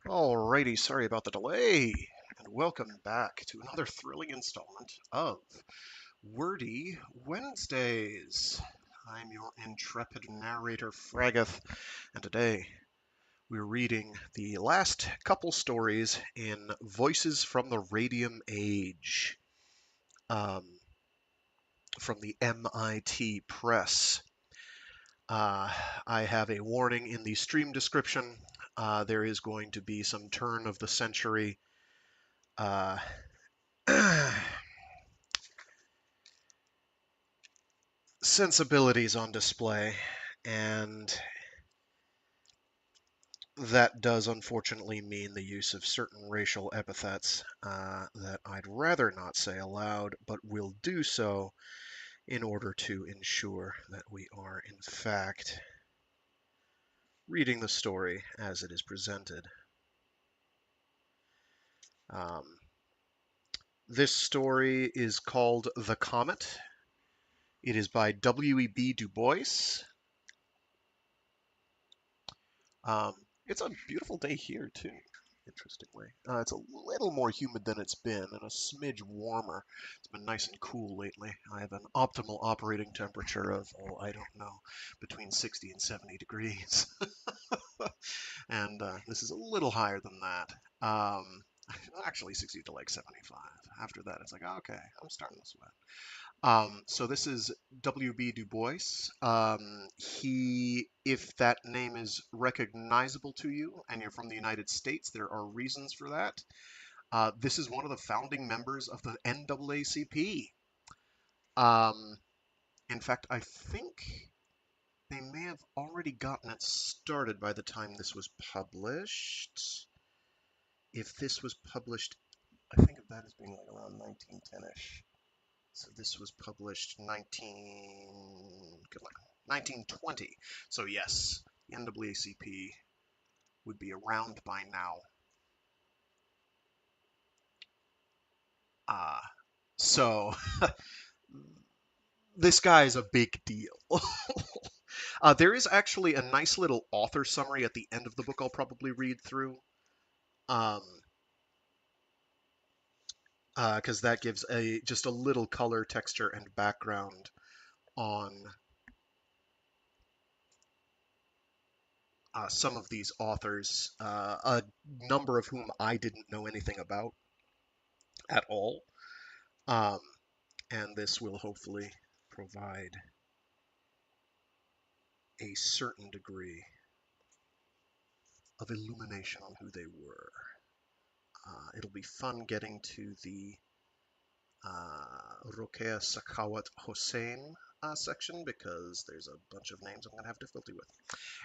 Alrighty, sorry about the delay, and welcome back to another thrilling installment of Wordy Wednesdays. I'm your intrepid narrator, Fraggeth, and today we're reading the last couple stories in Voices from the Radium Age um, from the MIT Press. Uh, I have a warning in the stream description. There is going to be some turn of the century uh, sensibilities on display, and that does unfortunately mean the use of certain racial epithets that I'd rather not say aloud, but will do so in order to ensure that we are, in fact, reading the story as it is presented. Um, this story is called The Comet. It is by W.E.B. Du Bois. Um, it's a beautiful day here, too, interestingly. It's a little more humid than it's been and a smidge warmer. It's been nice and cool lately. I have an optimal operating temperature of, oh, I don't know, between 60 and 70 degrees. And this is a little higher than that. Actually, 60 to like 75. After that, it's like, okay, I'm starting to sweat. So this is W.B. Du Bois. If that name is recognizable to you and you're from the United States, there are reasons for that. This is one of the founding members of the NAACP. Um, in fact, I think they may have already gotten it started by the time this was published. If this was published, I think of that as being like around 1910-ish. So this was published 1920. So yes, the NAACP would be around by now. Uh, so this guy is a big deal. There is actually a nice little author summary at the end of the book I'll probably read through. Um, because that gives just a little color, texture, and background on some of these authors, a number of whom I didn't know anything about at all. Um, and this will hopefully provide a certain degree of illumination on who they were. It'll be fun getting to the Rokeya Sakawat Hossein section because there's a bunch of names I'm going to have difficulty with.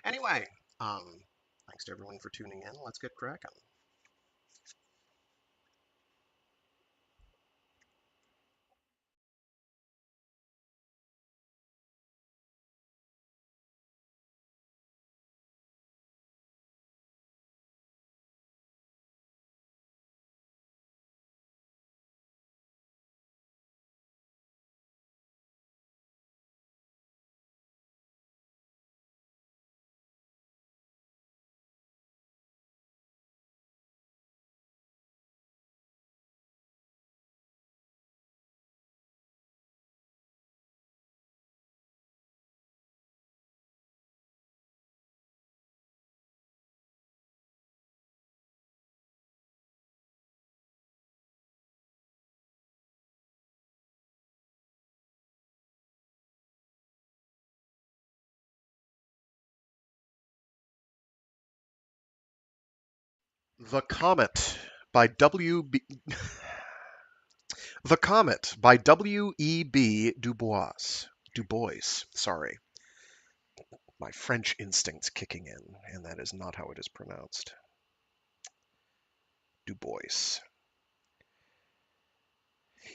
Anyway, thanks to everyone for tuning in. Let's get cracking. The Comet by W.B. The Comet by W.E.B. Du Bois. Du Bois, sorry. My French instincts kicking in, and that is not how it is pronounced. Du Bois.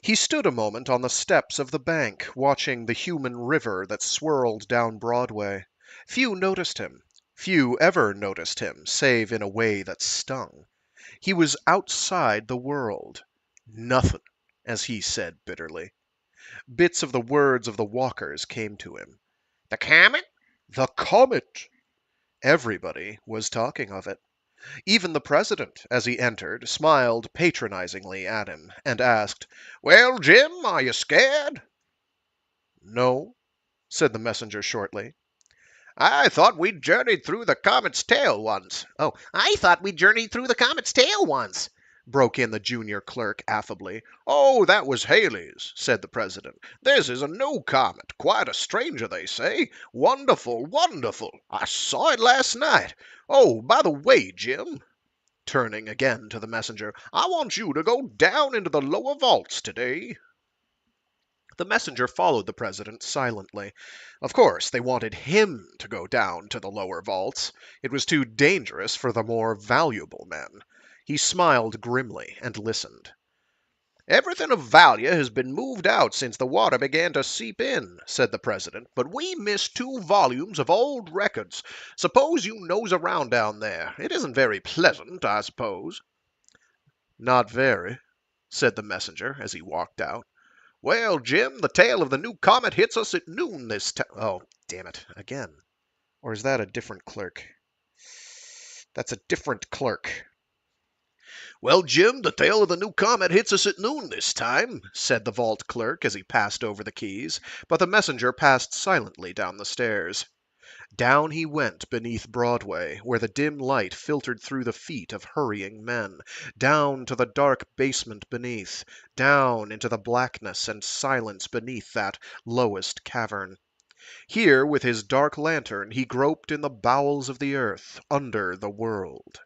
He stood a moment on the steps of the bank, watching the human river that swirled down Broadway. Few noticed him. Few ever noticed him, save in a way that stung. He was outside the world. Nothing, as he said bitterly. Bits of the words of the walkers came to him. The comet? The comet! Everybody was talking of it. Even the president, as he entered, smiled patronizingly at him and asked, "Well, Jim, are you scared?" "No," said the messenger shortly. "I thought we'd journeyed through the comet's tail once." "Oh, I thought we journeyed through the comet's tail once," broke in the junior clerk affably. "Oh, that was Halley's," said the president. "This is a new comet. Quite a stranger, they say. Wonderful, wonderful. I saw it last night. Oh, by the way, Jim," turning again to the messenger, "I want you to go down into the lower vaults today." The messenger followed the president silently. Of course, they wanted him to go down to the lower vaults. It was too dangerous for the more valuable men. He smiled grimly and listened. "Everything of value has been moved out since the water began to seep in," said the president, "but we missed 2 volumes of old records. Suppose you nose around down there. It isn't very pleasant, I suppose." "Not very," said the messenger as he walked out. "Well, Jim, the tail of the new comet hits us at noon this time." Oh, damn it, again. Or is that a different clerk? That's a different clerk. "Well, Jim, the tail of the new comet hits us at noon this time," said the vault clerk as he passed over the keys, but the messenger passed silently down the stairs. Down he went beneath Broadway, where the dim light filtered through the feet of hurrying men, down to the dark basement beneath, down into the blackness and silence beneath that lowest cavern. Here, with his dark lantern, he groped in the bowels of the earth, under the world.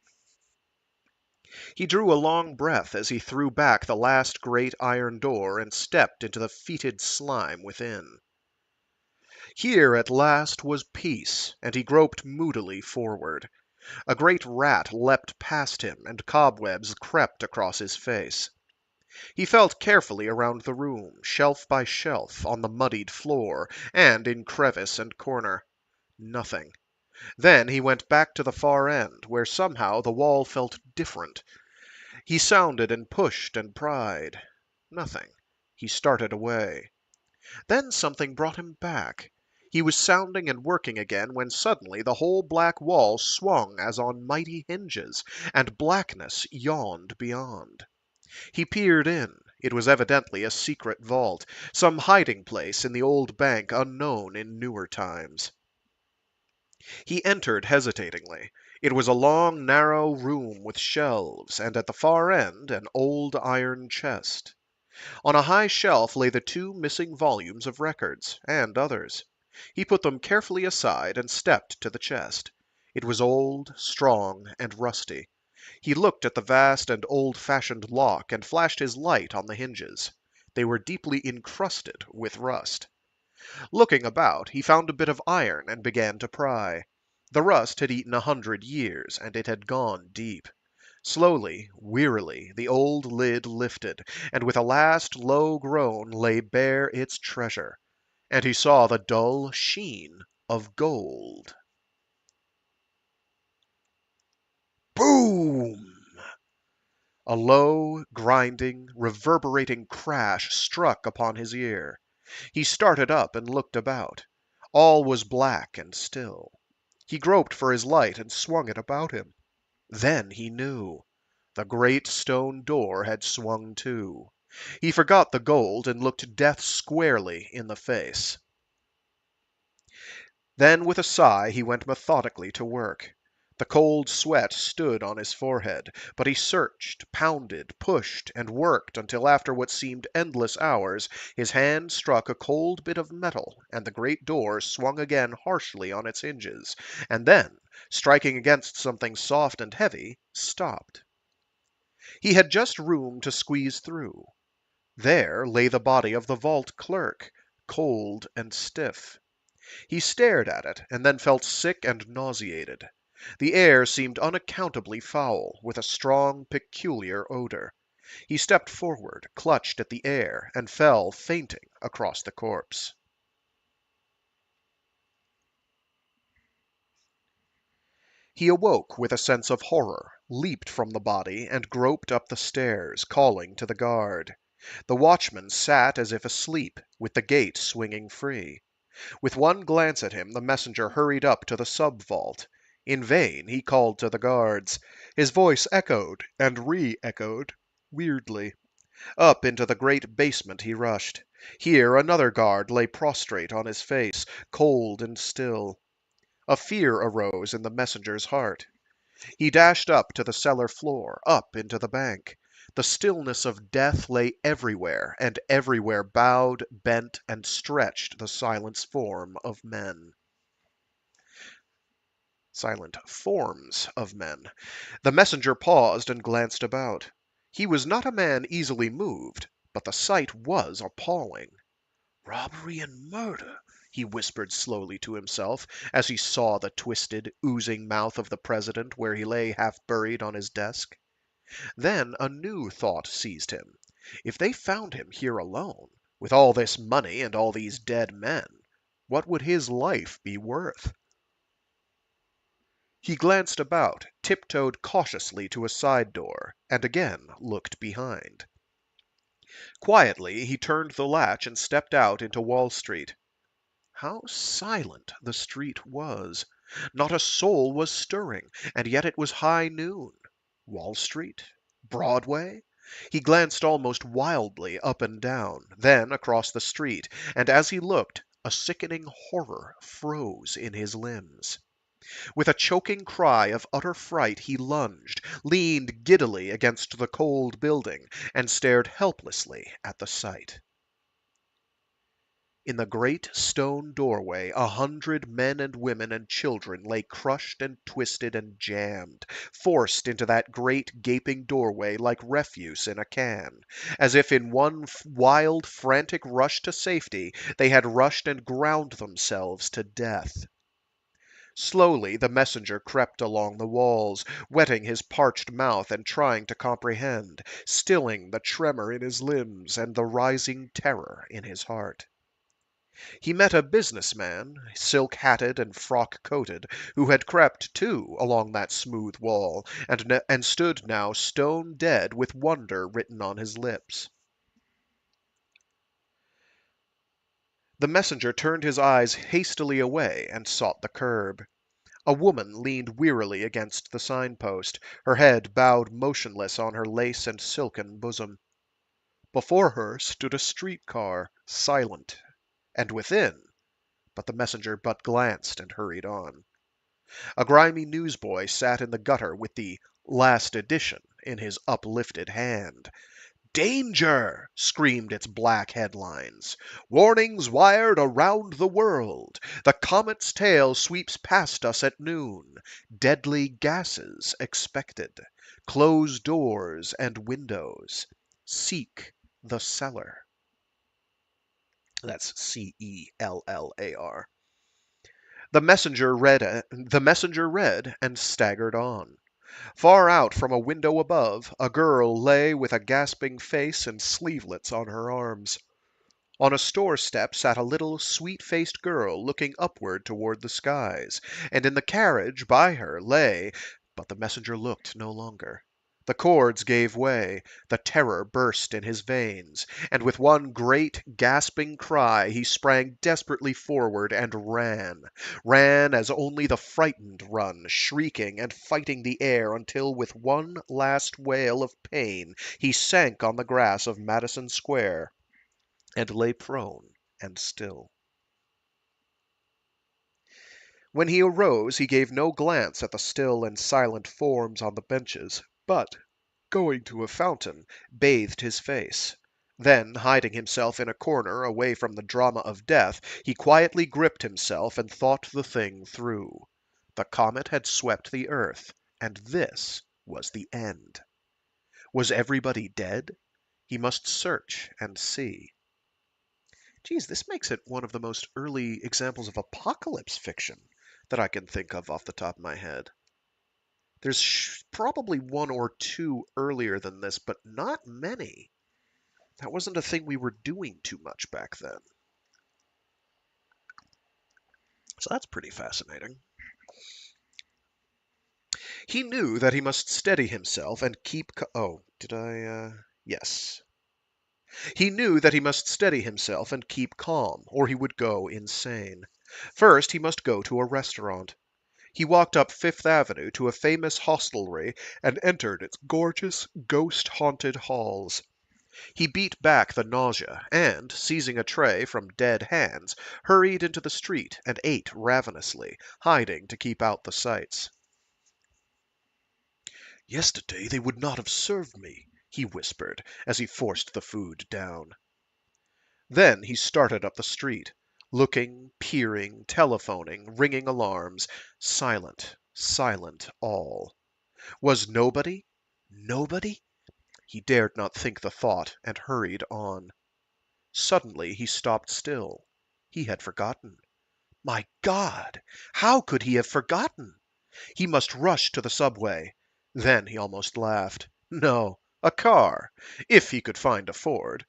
He drew a long breath as he threw back the last great iron door and stepped into the fetid slime within. Here at last was peace, and he groped moodily forward. A great rat leapt past him, and cobwebs crept across his face. He felt carefully around the room, shelf by shelf, on the muddied floor, and in crevice and corner. Nothing. Then he went back to the far end, where somehow the wall felt different. He sounded and pushed and pried. Nothing. He started away. Then something brought him back. He was sounding and working again when suddenly the whole black wall swung as on mighty hinges, and blackness yawned beyond. He peered in. It was evidently a secret vault, some hiding place in the old bank unknown in newer times. He entered hesitatingly. It was a long, narrow room with shelves, and at the far end an old iron chest. On a high shelf lay the 2 missing volumes of records, and others. He put them carefully aside and stepped to the chest. It was old, strong, and rusty. He looked at the vast and old-fashioned lock and flashed his light on the hinges. They were deeply encrusted with rust. Looking about, he found a bit of iron and began to pry. The rust had eaten 100 years, and it had gone deep. Slowly, wearily, the old lid lifted, and with a last low groan lay bare its treasure, and he saw the dull sheen of gold. Boom! A low, grinding, reverberating crash struck upon his ear. He started up and looked about. All was black and still. He groped for his light and swung it about him. Then he knew. The great stone door had swung to. He forgot the gold and looked death squarely in the face. Then with a sigh he went methodically to work. The cold sweat stood on his forehead, but he searched, pounded, pushed, and worked until after what seemed endless hours his hand struck a cold bit of metal and the great door swung again harshly on its hinges, and then, striking against something soft and heavy, stopped. He had just room to squeeze through. There lay the body of the vault clerk, cold and stiff. He stared at it, and then felt sick and nauseated. The air seemed unaccountably foul, with a strong, peculiar odor. He stepped forward, clutched at the air, and fell fainting across the corpse. He awoke with a sense of horror, leaped from the body, and groped up the stairs, calling to the guard. The watchman sat as if asleep, with the gate swinging free. With one glance at him, the messenger hurried up to the sub-vault. In vain he called to the guards. His voice echoed and re-echoed, weirdly. Up into the great basement he rushed. Here another guard lay prostrate on his face, cold and still. A fear arose in the messenger's heart. He dashed up to the cellar floor, up into the bank. The stillness of death lay everywhere, and everywhere bowed, bent, and stretched the silent form of men. Silent forms of men. The messenger paused and glanced about. He was not a man easily moved, but the sight was appalling. Robbery and murder, he whispered slowly to himself as he saw the twisted, oozing mouth of the president where he lay half buried on his desk. Then a new thought seized him. If they found him here alone, with all this money and all these dead men, what would his life be worth? He glanced about, tiptoed cautiously to a side door, and again looked behind. Quietly he turned the latch and stepped out into Wall Street. How silent the street was! Not a soul was stirring, and yet it was high noon. Wall Street? Broadway? He glanced almost wildly up and down, then across the street, and as he looked, a sickening horror froze in his limbs. With a choking cry of utter fright he lunged, leaned giddily against the cold building, and stared helplessly at the sight. In the great stone doorway 100 men and women and children lay crushed and twisted and jammed, forced into that great gaping doorway like refuse in a can, as if in one wild, frantic rush to safety they had rushed and ground themselves to death. Slowly the messenger crept along the walls, wetting his parched mouth and trying to comprehend, stilling the tremor in his limbs and the rising terror in his heart. He met a businessman, silk-hatted and frock-coated, who had crept, too, along that smooth wall, and stood now stone-dead with wonder written on his lips. The messenger turned his eyes hastily away and sought the curb. A woman leaned wearily against the signpost, her head bowed motionless on her lace and silken bosom. Before her stood a streetcar, silent, and within, but the messenger but glanced and hurried on. A grimy newsboy sat in the gutter with the "last edition" in his uplifted hand. "Danger!" screamed its black headlines. "Warnings wired around the world. The comet's tail sweeps past us at noon. Deadly gases expected. Close doors and windows. Seek the cellar." That's Cellar. The messenger read and staggered on. Far out from a window above, a girl lay with a gasping face and sleevelets on her arms. On a store step sat a little sweet-faced girl looking upward toward the skies, and in the carriage by her lay, but the messenger looked no longer. The cords gave way, the terror burst in his veins, and with one great gasping cry he sprang desperately forward and ran as only the frightened run, shrieking and fighting the air until with one last wail of pain he sank on the grass of Madison Square and lay prone and still. When he arose he gave no glance at the still and silent forms on the benches, but, going to a fountain, bathed his face. Then, hiding himself in a corner away from the drama of death, he quietly gripped himself and thought the thing through. The comet had swept the earth, and this was the end. Was everybody dead? He must search and see. Geez, this makes it one of the most early examples of apocalypse fiction that I can think of off the top of my head. There's probably one or two earlier than this, but not many. That wasn't a thing we were doing too much back then. So that's pretty fascinating. He knew that he must steady himself and keep... Yes. He knew that he must steady himself and keep calm, or he would go insane. First, he must go to a restaurant. He walked up Fifth Avenue to a famous hostelry and entered its gorgeous, ghost-haunted halls. He beat back the nausea and, seizing a tray from dead hands, hurried into the street and ate ravenously, hiding to keep out the sights. "Yesterday they would not have served me," he whispered as he forced the food down. Then he started up the street, looking, peering, telephoning, ringing alarms. Silent, silent all. Was nobody? Nobody? He dared not think the thought, and hurried on. Suddenly he stopped still. He had forgotten. My God! How could he have forgotten? He must rush to the subway. Then he almost laughed. No, a car, if he could find a Ford.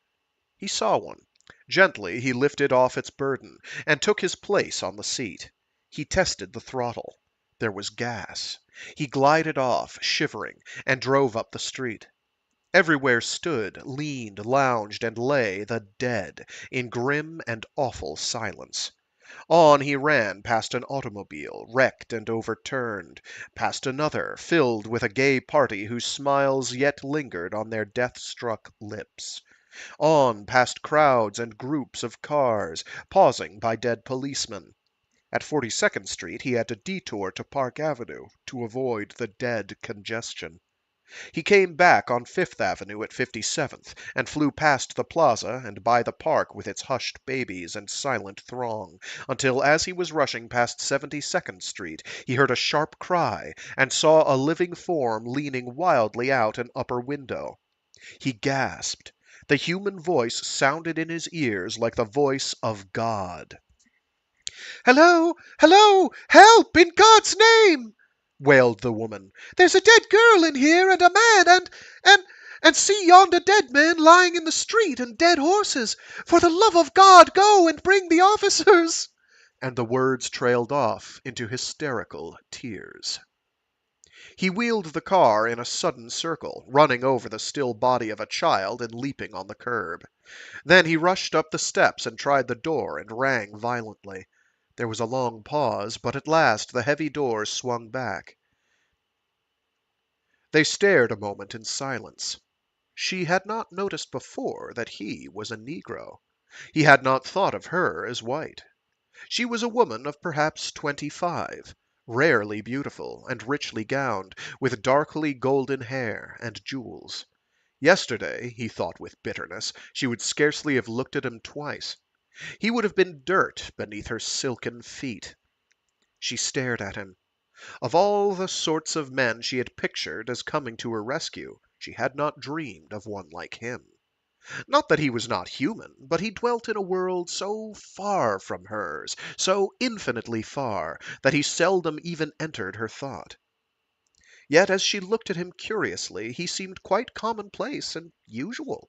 He saw one. Gently he lifted off its burden, and took his place on the seat. He tested the throttle. There was gas. He glided off, shivering, and drove up the street. Everywhere stood, leaned, lounged, and lay the dead, in grim and awful silence. On he ran past an automobile, wrecked and overturned, past another, filled with a gay party whose smiles yet lingered on their death-struck lips. On past crowds and groups of cars, pausing by dead policemen. At 42nd Street he had to detour to Park Avenue to avoid the dead congestion. He came back on Fifth Avenue at 57th, and flew past the plaza and by the park with its hushed babies and silent throng, until as he was rushing past 72nd Street he heard a sharp cry and saw a living form leaning wildly out an upper window. He gasped. The human voice sounded in his ears like the voice of God. "Hello! Hello! Help! In God's name!" wailed the woman. "There's a dead girl in here, and a man, and see yonder dead man lying in the street, and dead horses. For the love of God, go and bring the officers!" And the words trailed off into hysterical tears. He wheeled the car in a sudden circle, running over the still body of a child and leaping on the curb. Then he rushed up the steps and tried the door and rang violently. There was a long pause, but at last the heavy door swung back. They stared a moment in silence. She had not noticed before that he was a Negro. He had not thought of her as white. She was a woman of perhaps 25, rarely beautiful and richly gowned, with darkly golden hair and jewels. Yesterday, he thought with bitterness, she would scarcely have looked at him twice. He would have been dirt beneath her silken feet. She stared at him. Of all the sorts of men she had pictured as coming to her rescue, she had not dreamed of one like him. Not that he was not human, but he dwelt in a world so far from hers, so infinitely far, that he seldom even entered her thought. Yet as she looked at him curiously, he seemed quite commonplace and usual.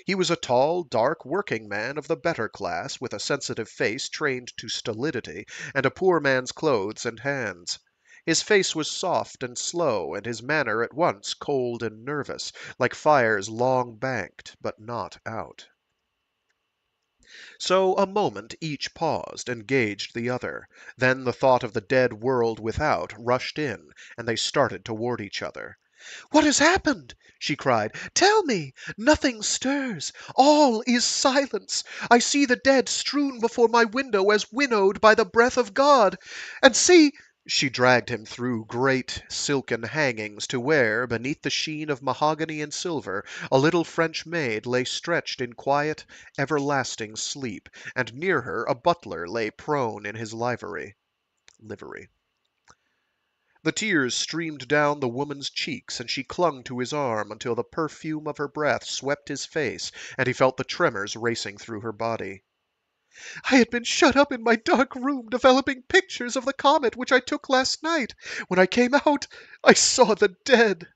He was a tall, dark working man of the better class, with a sensitive face trained to stolidity, and a poor man's clothes and hands. His face was soft and slow, and his manner at once cold and nervous, like fires long banked but not out. So a moment each paused and gauged the other. Then the thought of the dead world without rushed in, and they started toward each other. "What has happened?" she cried. "Tell me! Nothing stirs. All is silence. I see the dead strewn before my window as winnowed by the breath of God. And see—" She dragged him through great silken hangings to where, beneath the sheen of mahogany and silver, a little French maid lay stretched in quiet, everlasting sleep, and near her a butler lay prone in his livery. The tears streamed down the woman's cheeks, and she clung to his arm until the perfume of her breath swept his face, and he felt the tremors racing through her body. "I had been shut up in my dark room developing pictures of the comet which I took last night. When I came out, I saw the dead."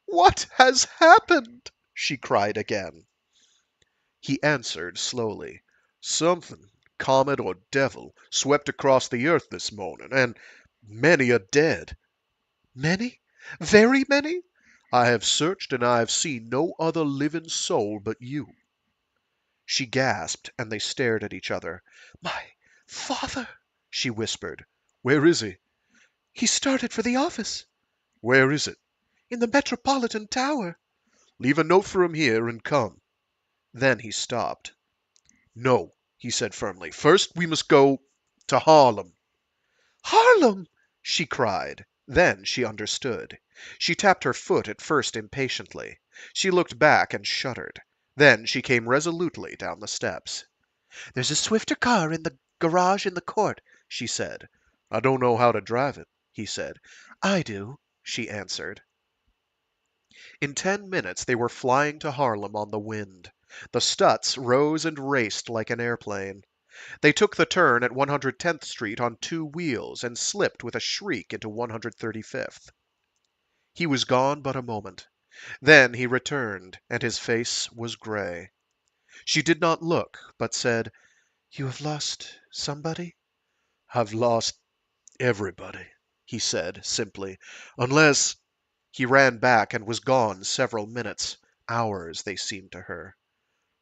"What has happened?" she cried again. He answered slowly. "Something, comet or devil, swept across the earth this morning, and many are dead." "Many? Very many?" "I have searched, and I have seen no other living soul but you." She gasped, and they stared at each other. "My father!" she whispered. Where is he? He started for the office. Where is it? In the Metropolitan Tower. Leave a note for him here and come. Then he stopped. No, he said firmly. First we must go to Harlem. Harlem! She cried. Then she understood. She tapped her foot at first impatiently. She looked back and shuddered. Then she came resolutely down the steps. There's a swifter car in the garage in the court, she said. I don't know how to drive it, he said. I do, She answered. In 10 minutes they were flying to Harlem on the wind. The Stutz rose and raced like an airplane. They took the turn at 110th Street on two wheels and slipped with a shriek into 135th. He was gone but a moment. Then he returned, and his face was gray. She did not look, but said, You have lost somebody? I've lost everybody, he said simply, unless... He ran back and was gone several minutes. Hours they seemed to her.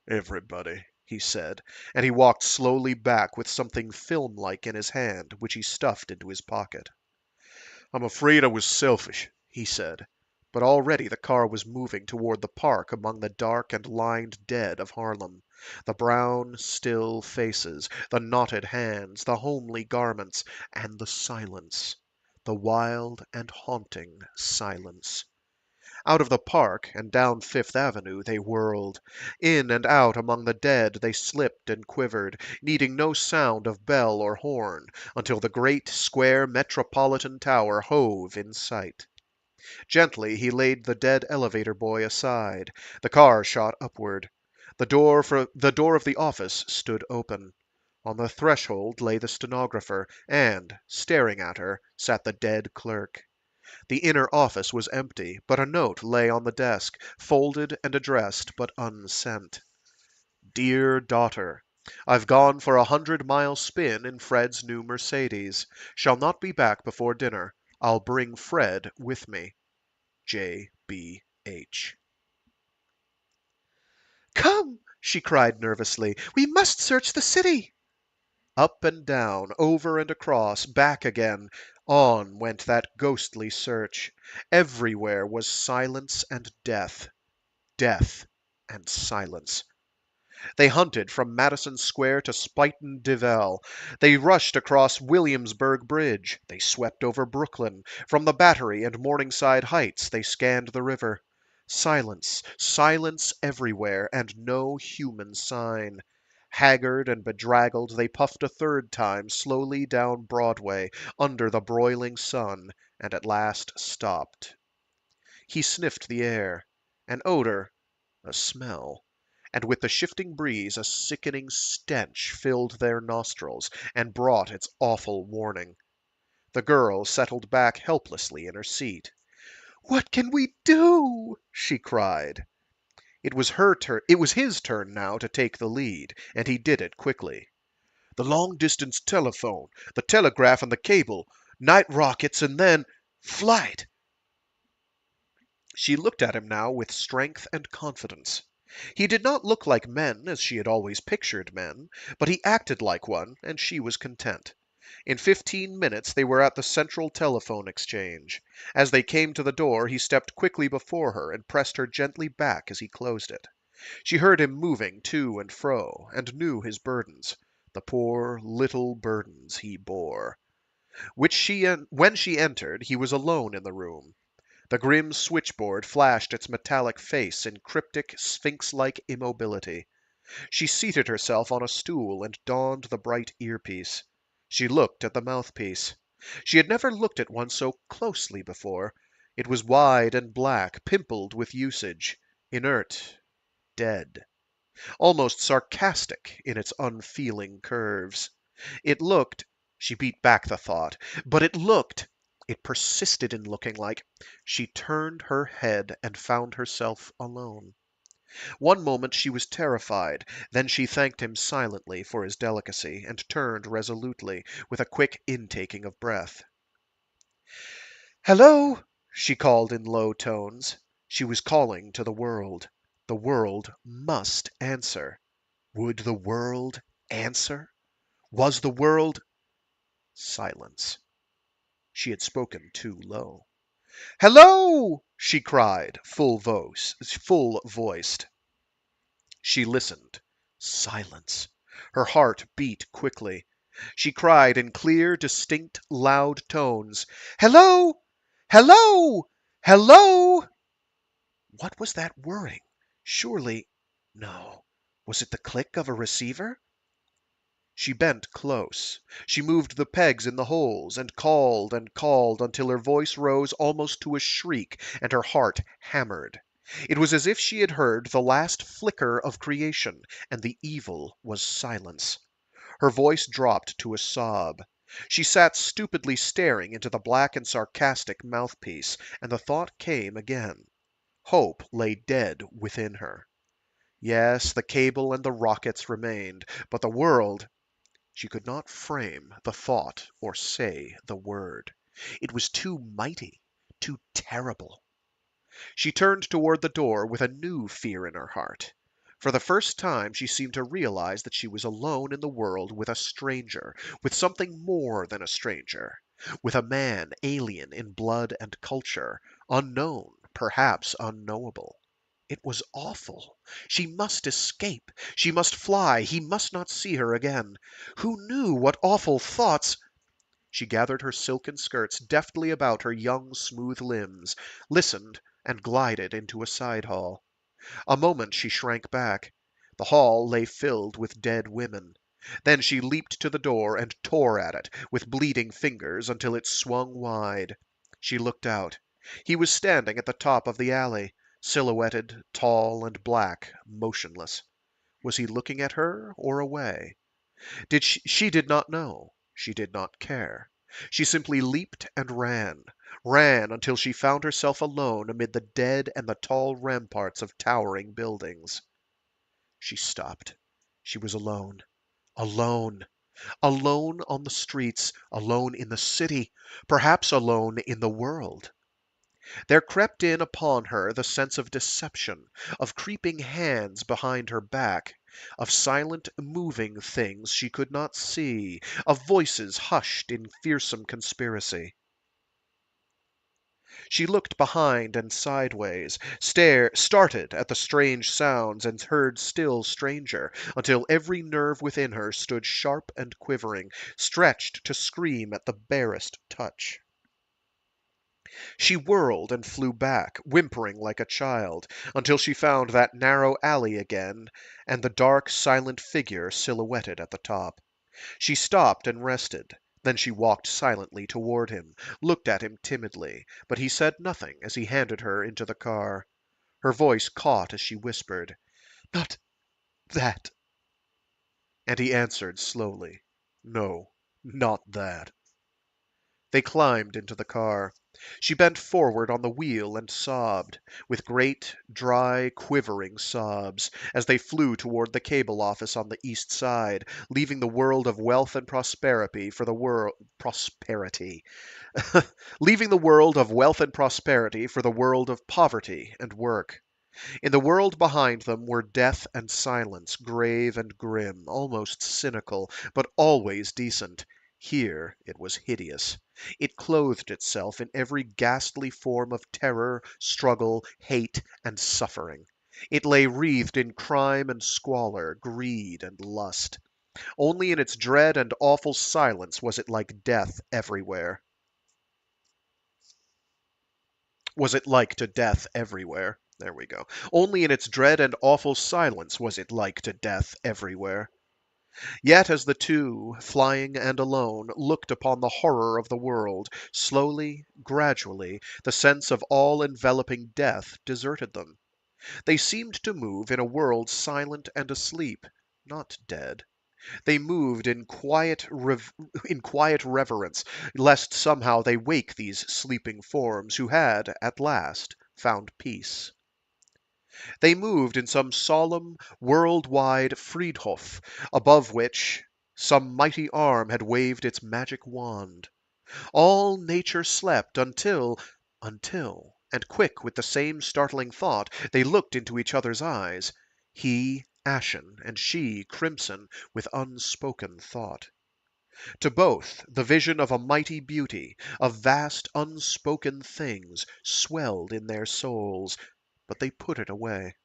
Everybody, he said, and he walked slowly back with something film-like in his hand, which he stuffed into his pocket. I'm afraid I was selfish, he said. But already the car was moving toward the park among the dark and lined dead of Harlem. The brown, still faces, the knotted hands, the homely garments, and the silence. The wild and haunting silence. Out of the park and down Fifth Avenue they whirled. In and out among the dead they slipped and quivered, needing no sound of bell or horn, until the great square Metropolitan Tower hove in sight. Gently he laid the dead elevator boy aside. The car shot upward. The door of the office stood open. On the threshold lay the stenographer, and, staring at her, sat the dead clerk. The inner office was empty, but a note lay on the desk, folded and addressed, but unsent. Dear daughter, I've gone for 100-mile spin in Fred's new Mercedes. Shall not be back before dinner. I'll bring Fred with me. J.B.H. Come, she cried nervously. We must search the city. Up and down, over and across, back again, on went that ghostly search. Everywhere was silence and death. Death and silence. They hunted from Madison Square to Spuyten Duyvil. They rushed across Williamsburg Bridge. They swept over Brooklyn. From the Battery and Morningside Heights they scanned the river. Silence, silence everywhere, and no human sign. Haggard and bedraggled, they puffed a third time slowly down Broadway, under the broiling sun, and at last stopped. He sniffed the air. An odor, a smell. And with the shifting breeze a sickening stench filled their nostrils, and brought its awful warning. The girl settled back helplessly in her seat. What can we do? She cried. It was his turn now to take the lead, and he did it quickly. The long-distance telephone, the telegraph and the cable, night rockets, and then flight. She looked at him now with strength and confidence. He did not look like men as she had always pictured men, but he acted like one, and she was content. In 15 minutes they were at the Central Telephone Exchange. As they came to the door, he stepped quickly before her and pressed her gently back as he closed it. She heard him moving to and fro, and knew his burdens, the poor little burdens he bore. When she entered, he was alone in the room. The grim switchboard flashed its metallic face in cryptic, sphinx-like immobility. She seated herself on a stool and donned the bright earpiece. She looked at the mouthpiece. She had never looked at one so closely before. It was wide and black, pimpled with usage, inert, dead, almost sarcastic in its unfeeling curves. It looked, she beat back the thought, but it persisted in looking like... She turned her head and found herself alone. One moment she was terrified, then she thanked him silently for his delicacy, and turned resolutely, with a quick intaking of breath. "Hello!" she called in low tones. She was calling to the world. The world must answer. Would the world answer? Was the world... Silence. She had spoken too low. "Hello!" she cried, full voiced. She listened. Silence. Her heart beat quickly. She cried in clear, distinct, loud tones, "Hello! Hello! Hello!" What was that whirring? Surely, no. Was it the click of a receiver? She bent close. She moved the pegs in the holes, and called until her voice rose almost to a shriek and her heart hammered. It was as if she had heard the last flicker of creation, and the evil was silence. Her voice dropped to a sob. She sat stupidly staring into the black and sarcastic mouthpiece, and the thought came again. Hope lay dead within her. Yes, the cable and the rockets remained, but the world— She could not frame the thought or say the word. It was too mighty, too terrible. She turned toward the door with a new fear in her heart. For the first time she seemed to realize that she was alone in the world with a stranger, with something more than a stranger, with a man alien in blood and culture, unknown, perhaps unknowable. It was awful. She must escape. She must fly. He must not see her again. Who knew what awful thoughts— She gathered her silken skirts deftly about her young, smooth limbs, listened, and glided into a side hall. A moment she shrank back. The hall lay filled with dead women. Then she leaped to the door and tore at it with bleeding fingers until it swung wide. She looked out. He was standing at the top of the alley, silhouetted, tall and black, motionless. Was he looking at her or away? She did not know. She did not care. She simply leaped and ran until she found herself alone amid the dead and the tall ramparts of towering buildings. She stopped. She was alone. Alone. Alone on the streets, alone in the city, perhaps alone in the world. There crept in upon her the sense of deception, of creeping hands behind her back, of silent, moving things she could not see, of voices hushed in fearsome conspiracy. She looked behind and sideways, started at the strange sounds, and heard still stranger, until every nerve within her stood sharp and quivering, stretched to scream at the barest touch. She whirled and flew back, whimpering like a child, until she found that narrow alley again and the dark, silent figure silhouetted at the top. She stopped and rested. Then she walked silently toward him, looked at him timidly, but he said nothing as he handed her into the car. Her voice caught as she whispered, "Not that." And he answered slowly, "No, not that." They climbed into the car. She bent forward on the wheel and sobbed, with great, dry, quivering sobs, as they flew toward the cable office on the east side, leaving the world of wealth and prosperity for the world prosperity, leaving the world of wealth and prosperity for the world of poverty and work. In the world behind them were death and silence, grave and grim, almost cynical, but always decent. Here it was hideous. It clothed itself in every ghastly form of terror, struggle, hate, and suffering. It lay wreathed in crime and squalor, greed and lust. Only in its dread and awful silence was it like death everywhere. Was it like to death everywhere? There we go. Only in its dread and awful silence was it like to death everywhere. Yet as the two, flying and alone, looked upon the horror of the world, slowly, gradually, the sense of all-enveloping death deserted them. They seemed to move in a world silent and asleep, not dead. They moved in quiet reverence, lest somehow they wake these sleeping forms who had, at last, found peace. They moved in some solemn, world-wide Friedhof, above which some mighty arm had waved its magic wand. All nature slept until, and quick with the same startling thought, they looked into each other's eyes, he ashen and she crimson with unspoken thought. To both, the vision of a mighty beauty, of vast unspoken things, swelled in their souls, but they put it away.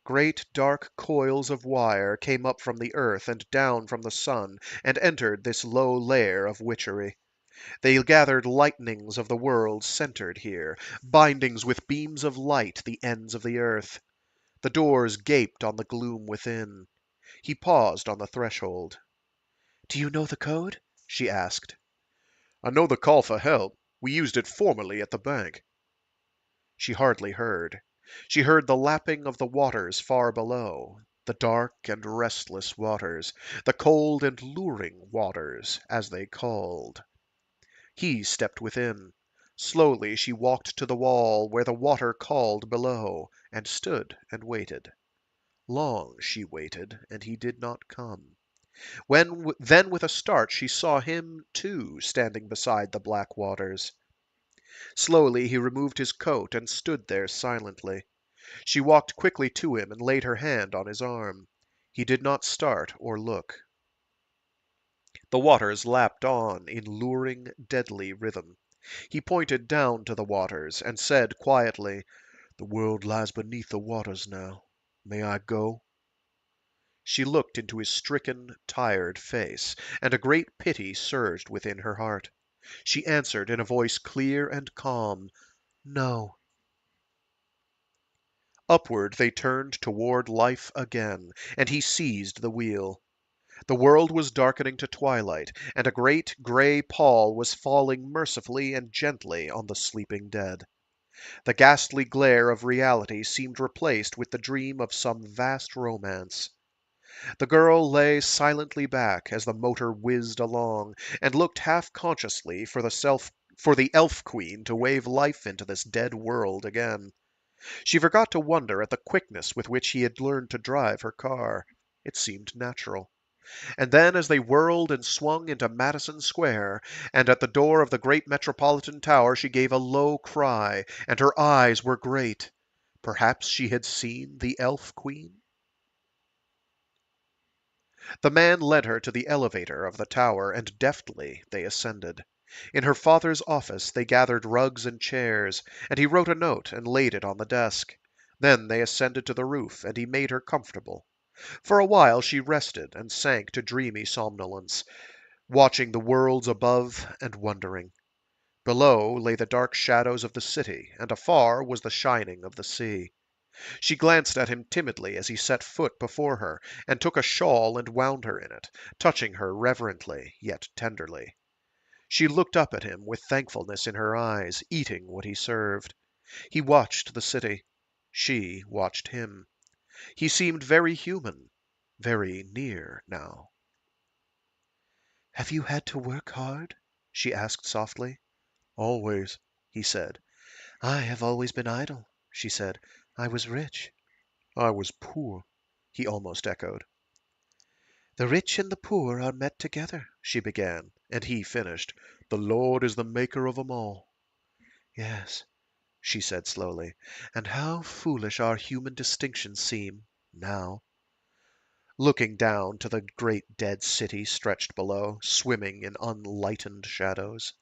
Great dark coils of wire came up from the earth and down from the sun, and entered this low lair of witchery. They gathered lightnings of the world centered here, bindings with beams of light the ends of the earth. The doors gaped on the gloom within. He paused on the threshold. "Do you know the code?" she asked. I know the call for help. We used it formerly at the bank. She hardly heard. She heard the lapping of the waters far below, the dark and restless waters, the cold and luring waters, as they called. He stepped within. Slowly she walked to the wall where the water called below, and stood and waited. Long she waited, and he did not come. Then with a start she saw him, too, standing beside the black waters. Slowly he removed his coat and stood there silently. She walked quickly to him and laid her hand on his arm. He did not start or look. The waters lapped on in luring, deadly rhythm. He pointed down to the waters and said quietly, "The world lies beneath the waters now. May I go?" She looked into his stricken, tired face, and a great pity surged within her heart. She answered in a voice clear and calm, "No." Upward they turned toward life again, and he seized the wheel. The world was darkening to twilight, and a great gray pall was falling mercifully and gently on the sleeping dead. The ghastly glare of reality seemed replaced with the dream of some vast romance. The girl lay silently back as the motor whizzed along, and looked half consciously for the elf queen to wave life into this dead world again. She forgot to wonder at the quickness with which he had learned to drive her car. It seemed natural. And then, as they whirled and swung into Madison Square, and at the door of the great Metropolitan Tower, she gave a low cry, and her eyes were great. Perhaps she had seen the Elf Queen? The man led her to the elevator of the tower, and deftly they ascended. In her father's office they gathered rugs and chairs, and he wrote a note and laid it on the desk. Then they ascended to the roof, and he made her comfortable. For a while she rested and sank to dreamy somnolence, watching the worlds above and wondering. Below lay the dark shadows of the city, and afar was the shining of the sea. She glanced at him timidly as he set foot before her, and took a shawl and wound her in it, touching her reverently, yet tenderly. She looked up at him with thankfulness in her eyes, eating what he served. He watched the city. She watched him. He seemed very human, very near now. "Have you had to work hard?" she asked softly. "Always," he said. "I have always been idle," she said. "I was rich." I was poor, he almost echoed. "The rich and the poor are met together," She began, and he finished. The Lord is the maker of 'em all. "Yes," She said slowly. "and how foolish our human distinctions seem now." Looking down to the great dead city stretched below, swimming in unlightened shadows.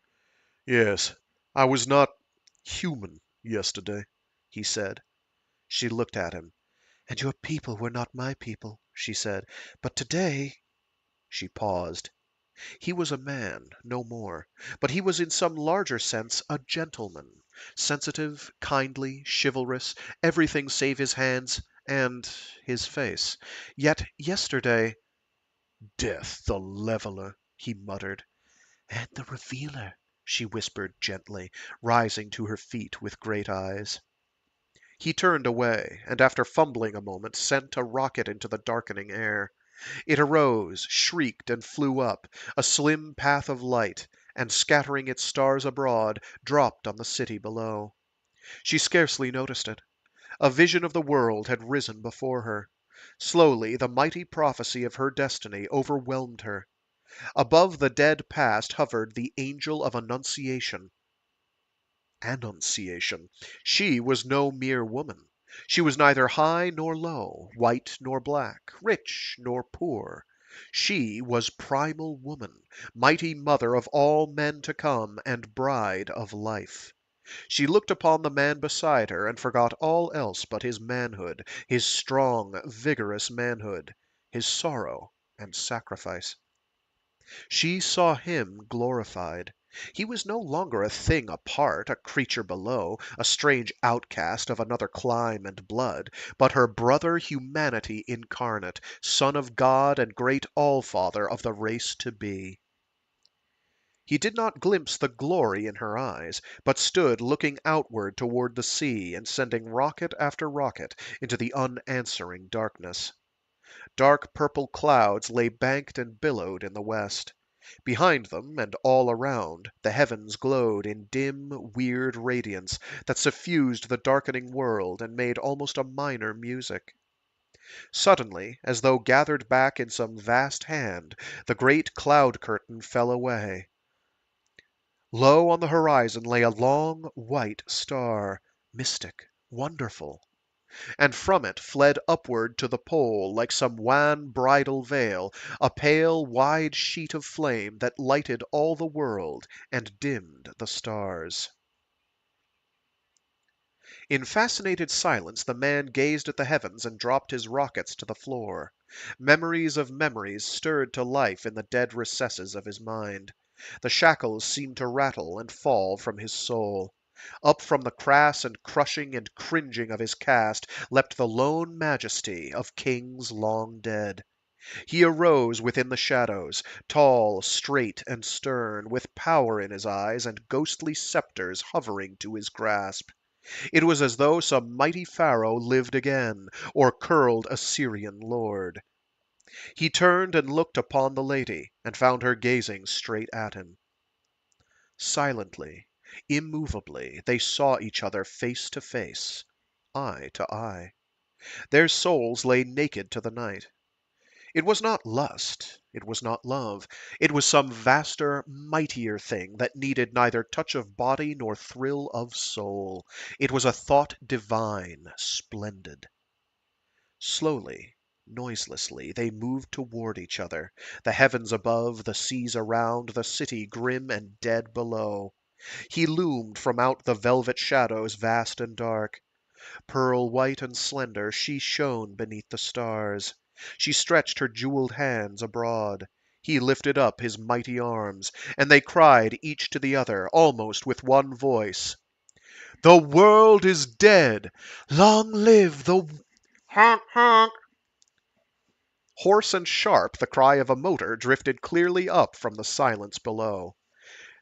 Yes, I was not human yesterday," he said. She looked at him. "And your people were not my people," she said. "But today—" She paused. He was a man, no more, but he was in some larger sense a gentleman, sensitive, kindly, chivalrous, everything save his hands and his face. Yet yesterday— Death, the leveler, he muttered. "And the revealer," She whispered gently, rising to her feet with great eyes. He turned away, and after fumbling a moment, sent a rocket into the darkening air. It arose, shrieked, and flew up, a slim path of light, and scattering its stars abroad, dropped on the city below. She scarcely noticed it. A vision of the world had risen before her. Slowly the mighty prophecy of her destiny overwhelmed her. Above the dead past hovered the angel of Annunciation. Annunciation. She was no mere woman. She was neither high nor low, white nor black, rich nor poor. She was primal woman, mighty mother of all men to come, and bride of life. She looked upon the man beside her and forgot all else but his manhood, his strong, vigorous manhood, his sorrow and sacrifice. She saw him glorified. He was no longer a thing apart, a creature below, a strange outcast of another clime and blood, but her brother humanity incarnate, son of God and great All-Father of the race to be. He did not glimpse the glory in her eyes, but stood looking outward toward the sea and sending rocket after rocket into the unanswering darkness. Dark purple clouds lay banked and billowed in the west. Behind them and all around, the heavens glowed in dim, weird radiance that suffused the darkening world and made almost a minor music. Suddenly, as though gathered back in some vast hand, the great cloud curtain fell away. Low on the horizon lay a long, white star, mystic, wonderful, and from it fled upward to the pole, like some wan bridal veil, a pale, wide sheet of flame that lighted all the world and dimmed the stars. In fascinated silence the man gazed at the heavens and dropped his rockets to the floor. Memories of memories stirred to life in the dead recesses of his mind. The shackles seemed to rattle and fall from his soul. Up from the crass and crushing and cringing of his caste leapt the lone majesty of kings long dead. He arose within the shadows, tall, straight, and stern, with power in his eyes and ghostly scepters hovering to his grasp. It was as though some mighty pharaoh lived again, or curled Assyrian lord. He turned and looked upon the lady, and found her gazing straight at him. Silently, immovably, they saw each other face to face, eye to eye. Their souls lay naked to the night. It was not lust, it was not love, it was some vaster, mightier thing that needed neither touch of body nor thrill of soul. It was a thought divine, splendid. Slowly, noiselessly, they moved toward each other, the heavens above, the seas around, the city grim and dead below. He loomed from out the velvet shadows vast and dark. Pearl white and slender, she shone beneath the stars. She stretched her jeweled hands abroad. He lifted up his mighty arms, and they cried each to the other, almost with one voice, "The world is dead! Long live the—" Honk, honk. Hoarse and sharp, the cry of a motor drifted clearly up from the silence below.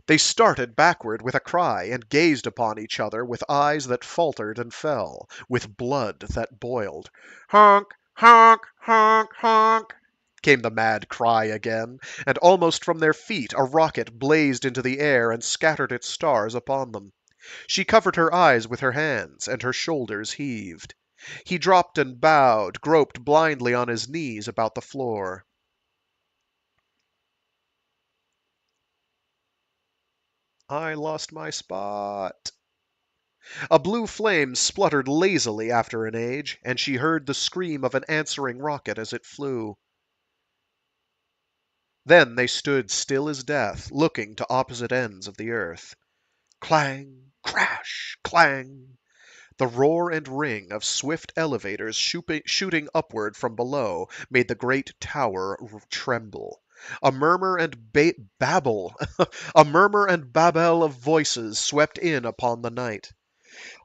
They started backward with a cry, and gazed upon each other with eyes that faltered and fell, with blood that boiled. Honk, honk, honk, honk. Came the mad cry again, and almost from their feet a rocket blazed into the air and scattered its stars upon them. She covered her eyes with her hands, and her shoulders heaved. He dropped and bowed, groped blindly on his knees about the floor. I lost my spot. A blue flame spluttered lazily after an age, and she heard the scream of an answering rocket as it flew. Then they stood still as death, looking to opposite ends of the earth. Clang, crash, clang. The roar and ring of swift elevators shooting upward from below made the great tower tremble. A murmur and babble, a murmur and babel of voices swept in upon the night.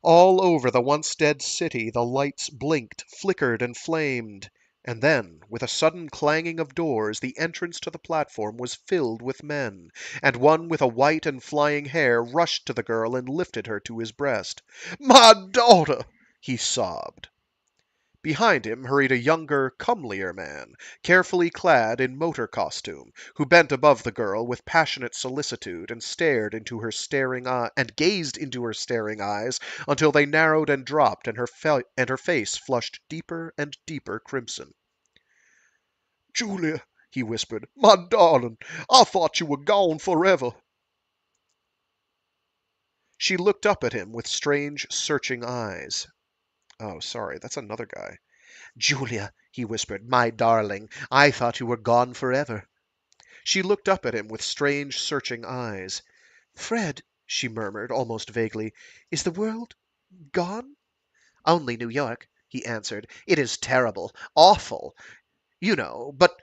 All over the once dead city the lights blinked, flickered, and flamed. And then, with a sudden clanging of doors, the entrance to the platform was filled with men, and one with a white and flying hair rushed to the girl and lifted her to his breast. "My daughter!" he sobbed. Behind him hurried a younger, comelier man, carefully clad in motor costume, who bent above the girl with passionate solicitude and gazed into her staring eyes until they narrowed and dropped, and her face flushed deeper and deeper crimson. "Julia," he whispered, "my darling, I thought you were gone forever." She looked up at him with strange, searching eyes. Oh, sorry, that's another guy. Julia, he whispered, my darling, I thought you were gone forever. She looked up at him with strange, searching eyes. Fred, she murmured, almost vaguely, is the world gone? Only New York, he answered. It is terrible, awful, you know, but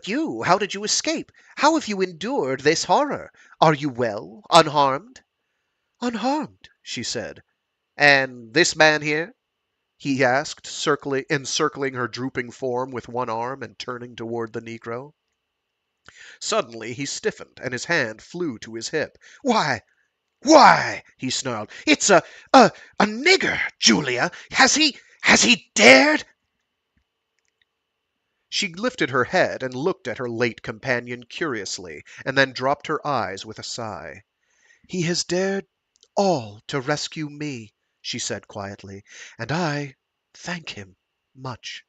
you, how did you escape? How have you endured this horror? Are you well, unharmed? Unharmed, she said. And this man here? He asked, encircling her drooping form with one arm and turning toward the Negro. Suddenly he stiffened, and his hand flew to his hip. Why, he snarled, it's a nigger, Julia. Has he dared? She lifted her head and looked at her late companion curiously, and then dropped her eyes with a sigh. He has dared all to rescue me, she said quietly, and I thank him much.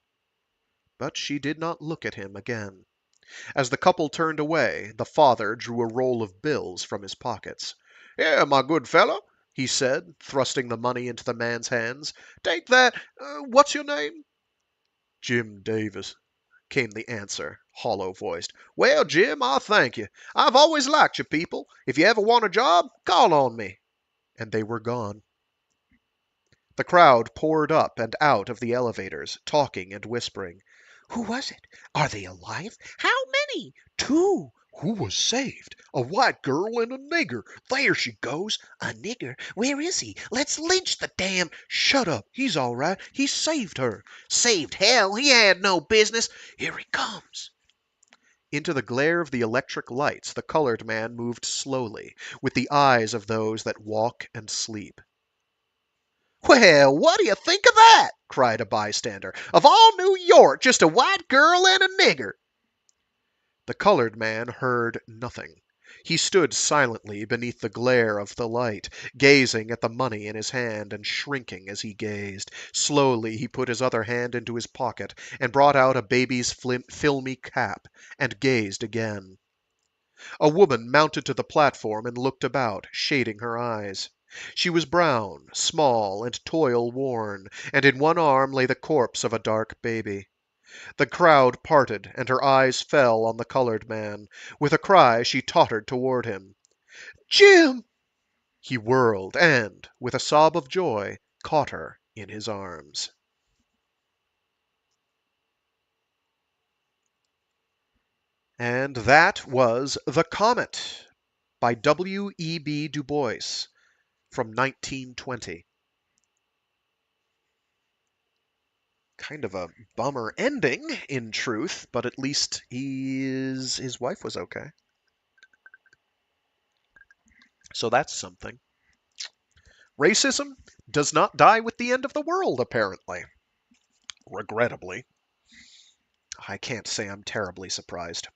But she did not look at him again. As the couple turned away, the father drew a roll of bills from his pockets. Here, my good fellow, he said, thrusting the money into the man's hands. Take that. What's your name? Jim Davis, came the answer, hollow-voiced. Well, Jim, I thank you. I've always liked you people. If you ever want a job, call on me. And they were gone. The crowd poured up and out of the elevators, talking and whispering. Who was it? Are they alive? How many? Two. Who was saved? A white girl and a nigger. There she goes. A nigger? Where is he? Let's lynch the damn. Shut up. He's all right. He saved her. Saved hell. He had no business. Here he comes. Into the glare of the electric lights, the colored man moved slowly, with the eyes of those that walk and sleep. Well, what do you think of that? Cried a bystander. Of all New York, just a white girl and a nigger. The colored man heard nothing. He stood silently beneath the glare of the light, gazing at the money in his hand and shrinking as he gazed. Slowly he put his other hand into his pocket and brought out a baby's filmy cap and gazed again. A woman mounted to the platform and looked about, shading her eyes. She was brown, small, and toil-worn, and in one arm lay the corpse of a dark baby. The crowd parted, and her eyes fell on the colored man. With a cry, she tottered toward him. Jim! He whirled and, with a sob of joy, caught her in his arms. And that was The Comet by W.E.B. Du Bois from 1920. Kind of a bummer ending, in truth, but at least his wife was okay. So that's something. Racism does not die with the end of the world, apparently. Regrettably. I can't say I'm terribly surprised.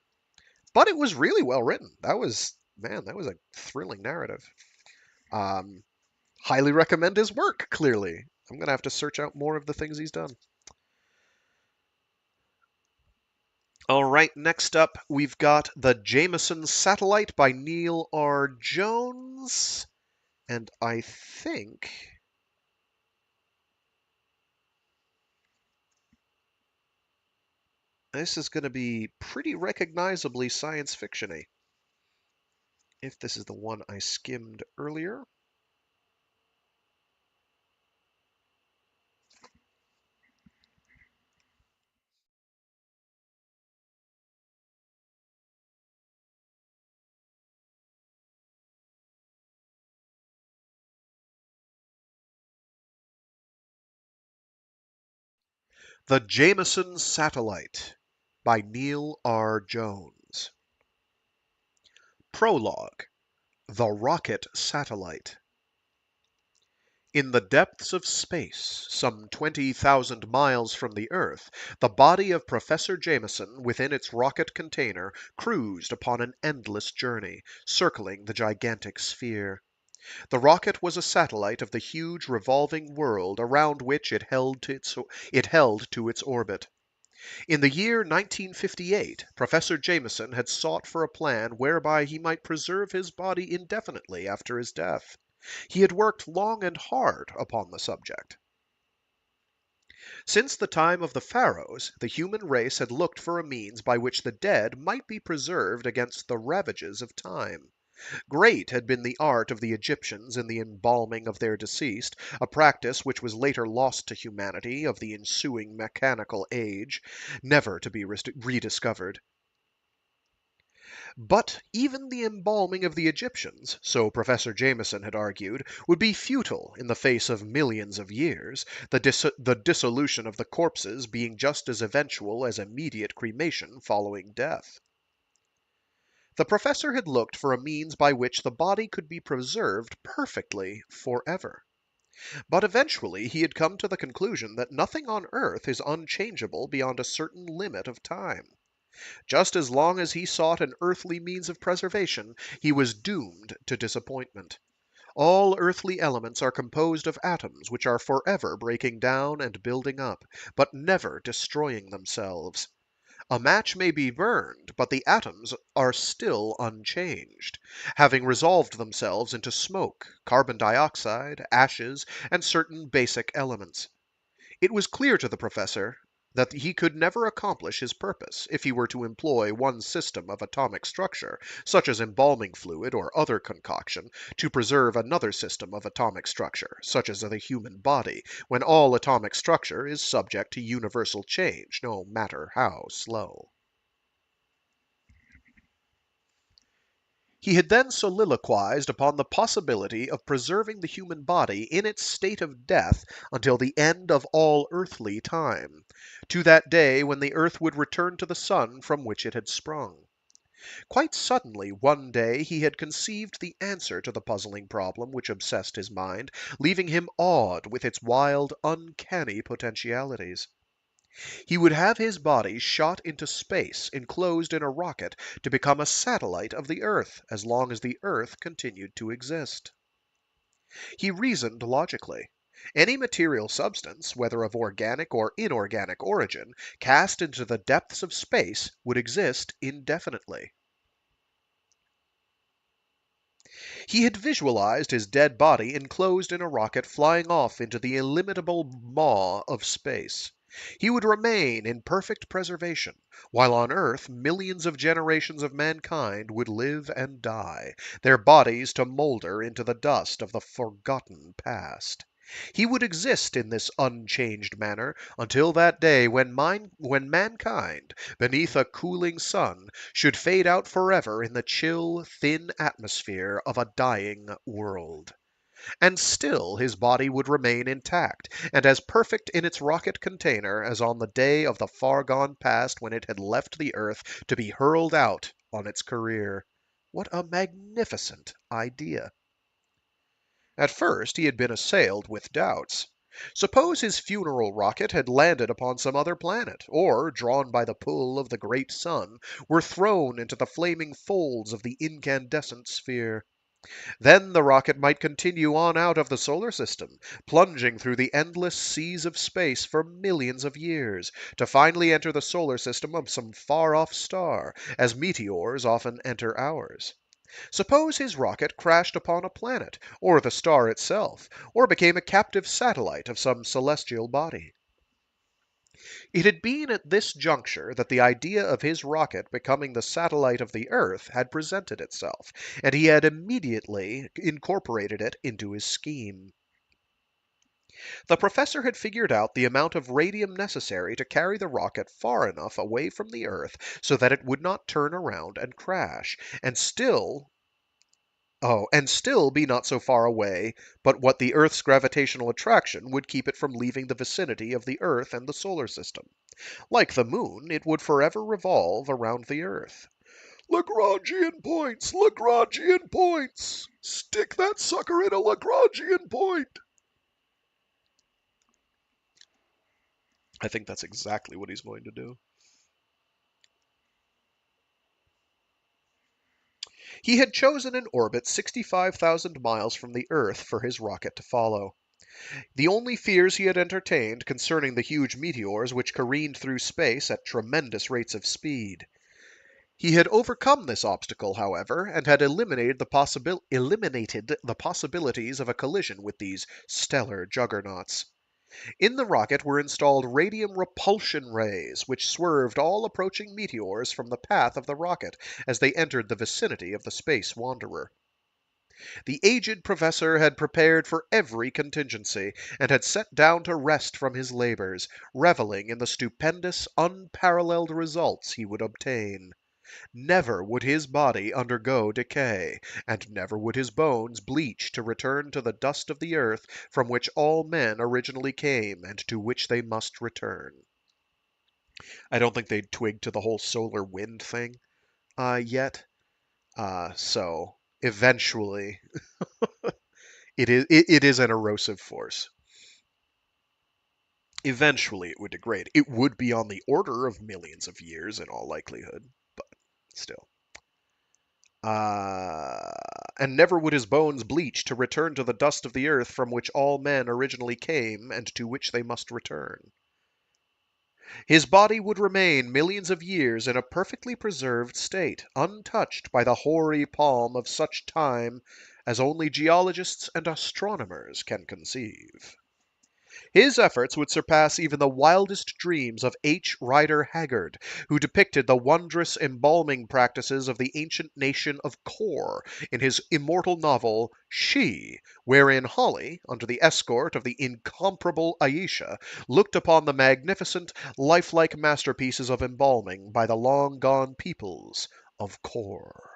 But it was really well written. That was a thrilling narrative. Highly recommend his work, clearly. I'm going to have to search out more of the things he's done. All right, next up, we've got The Jameson Satellite by Neil R. Jones. And I think this is going to be pretty recognizably science fiction-y. If this is the one I skimmed earlier. The Jameson Satellite by Neil R. Jones. Prologue. The Rocket Satellite. In the depths of space, some 20,000 miles from the Earth, the body of Professor Jameson within its rocket container cruised upon an endless journey, circling the gigantic sphere. The rocket was a satellite of the huge revolving world around which it held to its orbit. In the year 1958, Professor Jameson had sought for a plan whereby he might preserve his body indefinitely after his death. He had worked long and hard upon the subject. Since the time of the pharaohs, the human race had looked for a means by which the dead might be preserved against the ravages of time. Great had been the art of the Egyptians in the embalming of their deceased, a practice which was later lost to humanity of the ensuing mechanical age, never to be rediscovered. But even the embalming of the Egyptians, so Professor Jameson had argued, would be futile in the face of millions of years, the dissolution of the corpses being just as eventual as immediate cremation following death. The professor had looked for a means by which the body could be preserved perfectly forever. But eventually he had come to the conclusion that nothing on earth is unchangeable beyond a certain limit of time. Just as long as he sought an earthly means of preservation, he was doomed to disappointment. All earthly elements are composed of atoms which are forever breaking down and building up, but never destroying themselves. A match may be burned, but the atoms are still unchanged, having resolved themselves into smoke, carbon dioxide, ashes, and certain basic elements. It was clear to the professor that he could never accomplish his purpose if he were to employ one system of atomic structure, such as embalming fluid or other concoction, to preserve another system of atomic structure, such as the human body, when all atomic structure is subject to universal change, no matter how slow. He had then soliloquized upon the possibility of preserving the human body in its state of death until the end of all earthly time, to that day when the earth would return to the sun from which it had sprung. Quite suddenly, one day, he had conceived the answer to the puzzling problem which obsessed his mind, leaving him awed with its wild, uncanny potentialities. He would have his body shot into space, enclosed in a rocket, to become a satellite of the Earth as long as the Earth continued to exist. He reasoned logically. Any material substance, whether of organic or inorganic origin, cast into the depths of space would exist indefinitely. He had visualized his dead body enclosed in a rocket flying off into the illimitable maw of space. He would remain in perfect preservation, while on Earth millions of generations of mankind would live and die, their bodies to molder into the dust of the forgotten past. He would exist in this unchanged manner until that day when mankind, beneath a cooling sun, should fade out forever in the chill, thin atmosphere of a dying world. And still his body would remain intact, and as perfect in its rocket container as on the day of the far gone past when it had left the earth to be hurled out on its career. What a magnificent idea! At first he had been assailed with doubts. Suppose his funeral rocket had landed upon some other planet, or, drawn by the pull of the great sun, were thrown into the flaming folds of the incandescent sphere. Then the rocket might continue on out of the solar system, plunging through the endless seas of space for millions of years, to finally enter the solar system of some far-off star, as meteors often enter ours. Suppose his rocket crashed upon a planet, or the star itself, or became a captive satellite of some celestial body. It had been at this juncture that the idea of his rocket becoming the satellite of the Earth had presented itself, and he had immediately incorporated it into his scheme. The professor had figured out the amount of radium necessary to carry the rocket far enough away from the Earth so that it would not turn around and crash, and still be not so far away but what the Earth's gravitational attraction would keep it from leaving the vicinity of the Earth and the solar system. Like the moon, it would forever revolve around the Earth. Lagrangian points! Lagrangian points! Stick that sucker in a Lagrangian point! I think that's exactly what he's going to do. He had chosen an orbit 65,000 miles from the Earth for his rocket to follow. The only fears he had entertained concerning the huge meteors which careened through space at tremendous rates of speed. He had overcome this obstacle, however, and had eliminated the possibilities of a collision with these stellar juggernauts. In the rocket were installed radium repulsion rays, which swerved all approaching meteors from the path of the rocket as they entered the vicinity of the space wanderer. The aged professor had prepared for every contingency, and had sat down to rest from his labors, reveling in the stupendous, unparalleled results he would obtain. Never would his body undergo decay, and never would his bones bleach to return to the dust of the earth from which all men originally came, and to which they must return. I don't think they'd twigged to the whole solar wind thing yet. So eventually, it is an erosive force. Eventually, it would degrade. It would be on the order of millions of years in all likelihood, but still. Uh, and never would his bones bleach to return to the dust of the earth from which all men originally came and to which they must return. His body would remain millions of years in a perfectly preserved state, untouched by the hoary palm of such time as only geologists and astronomers can conceive. His efforts would surpass even the wildest dreams of H. Rider Haggard, who depicted the wondrous embalming practices of the ancient nation of Kor in his immortal novel She, wherein Holly, under the escort of the incomparable Aisha, looked upon the magnificent, lifelike masterpieces of embalming by the long-gone peoples of Kor.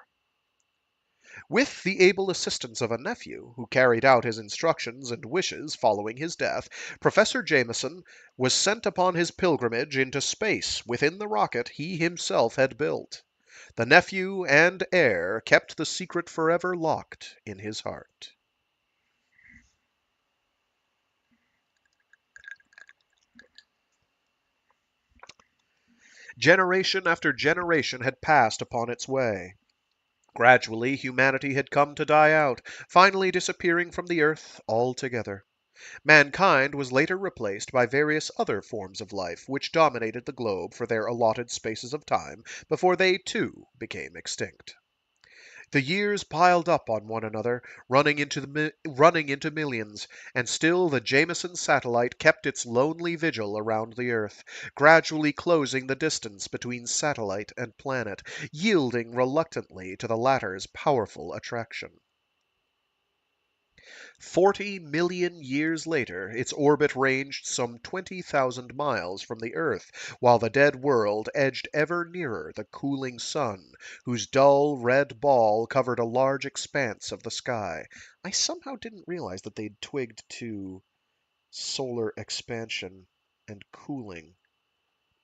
With the able assistance of a nephew, who carried out his instructions and wishes following his death, Professor Jameson was sent upon his pilgrimage into space within the rocket he himself had built. The nephew and heir kept the secret forever locked in his heart. Generation after generation had passed upon its way. Gradually, humanity had come to die out, finally disappearing from the earth altogether. Mankind was later replaced by various other forms of life which dominated the globe for their allotted spaces of time before they, too, became extinct. The years piled up on one another, running into millions, and still the Jameson Satellite kept its lonely vigil around the Earth, gradually closing the distance between satellite and planet, yielding reluctantly to the latter's powerful attraction. 40 million years later, its orbit ranged some 20,000 miles from the Earth, while the dead world edged ever nearer the cooling sun, whose dull red ball covered a large expanse of the sky. I somehow didn't realize that they'd twigged to solar expansion and cooling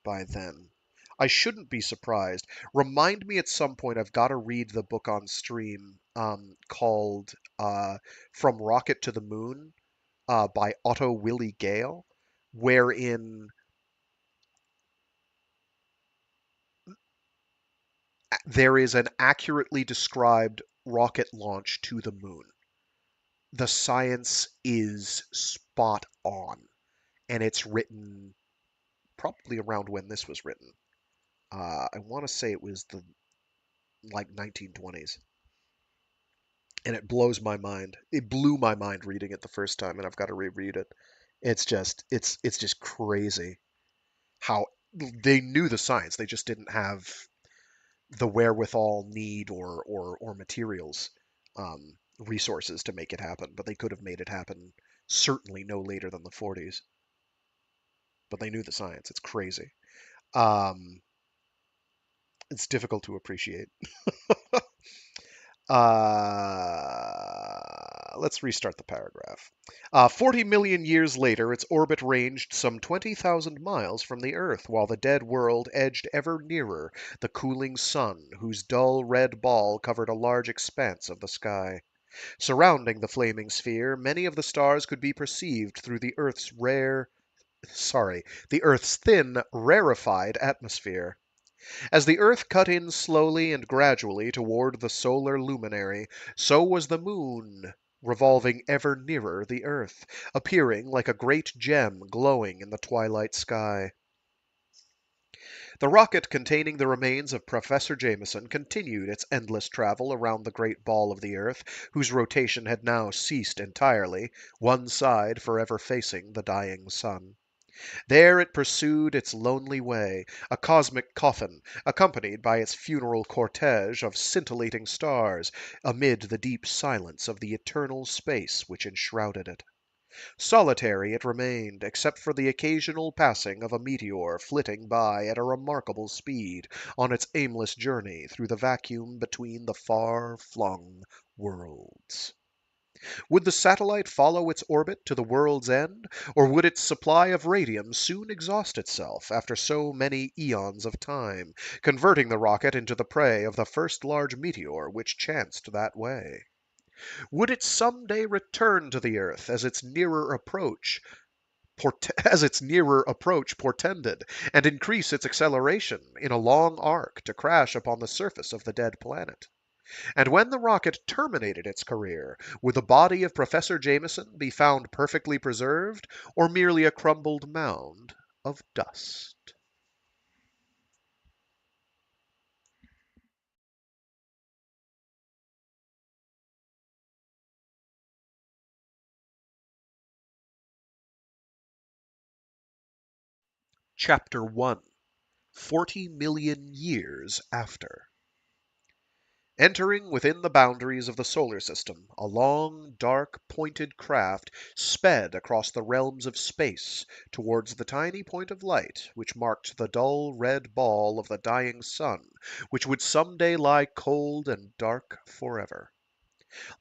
by then. I shouldn't be surprised. Remind me at some point, I've got to read the book on stream called From Rocket to the Moon by Otto Willie Gale, wherein there is an accurately described rocket launch to the moon. The science is spot on, and it's written probably around when this was written. I want to say it was the 1920s. And it blows my mind. It blew my mind reading it the first time, and I've got to reread it. It's just crazy how they knew the science. They just didn't have the wherewithal, need, or materials, resources to make it happen. But they could have made it happen certainly no later than the 40s. But they knew the science. It's crazy. Um, it's difficult to appreciate. Let's restart the paragraph. 40 million years later, its orbit ranged some 20,000 miles from the Earth, while the dead world edged ever nearer the cooling sun, whose dull red ball covered a large expanse of the sky. Surrounding the flaming sphere, many of the stars could be perceived through the Earth's thin, rarefied atmosphere. As the earth cut in slowly and gradually toward the solar luminary, so was the moon revolving ever nearer the earth, appearing like a great gem glowing in the twilight sky. The rocket containing the remains of Professor Jameson continued its endless travel around the great ball of the earth, whose rotation had now ceased entirely, one side forever facing the dying sun. There it pursued its lonely way, a cosmic coffin, accompanied by its funeral cortege of scintillating stars, amid the deep silence of the eternal space which enshrouded it. Solitary it remained, except for the occasional passing of a meteor flitting by at a remarkable speed on its aimless journey through the vacuum between the far-flung worlds. Would the satellite follow its orbit to the world's end, or would its supply of radium soon exhaust itself after so many eons of time, converting the rocket into the prey of the first large meteor which chanced that way? Would it some day return to the earth as its nearer approach portended, and increase its acceleration in a long arc to crash upon the surface of the dead planet? And when the rocket terminated its career, would the body of Professor Jameson be found perfectly preserved, or merely a crumbled mound of dust? Chapter 1. 40 million years after. Entering within the boundaries of the solar system, a long, dark, pointed craft sped across the realms of space towards the tiny point of light which marked the dull red ball of the dying sun, which would some day lie cold and dark forever.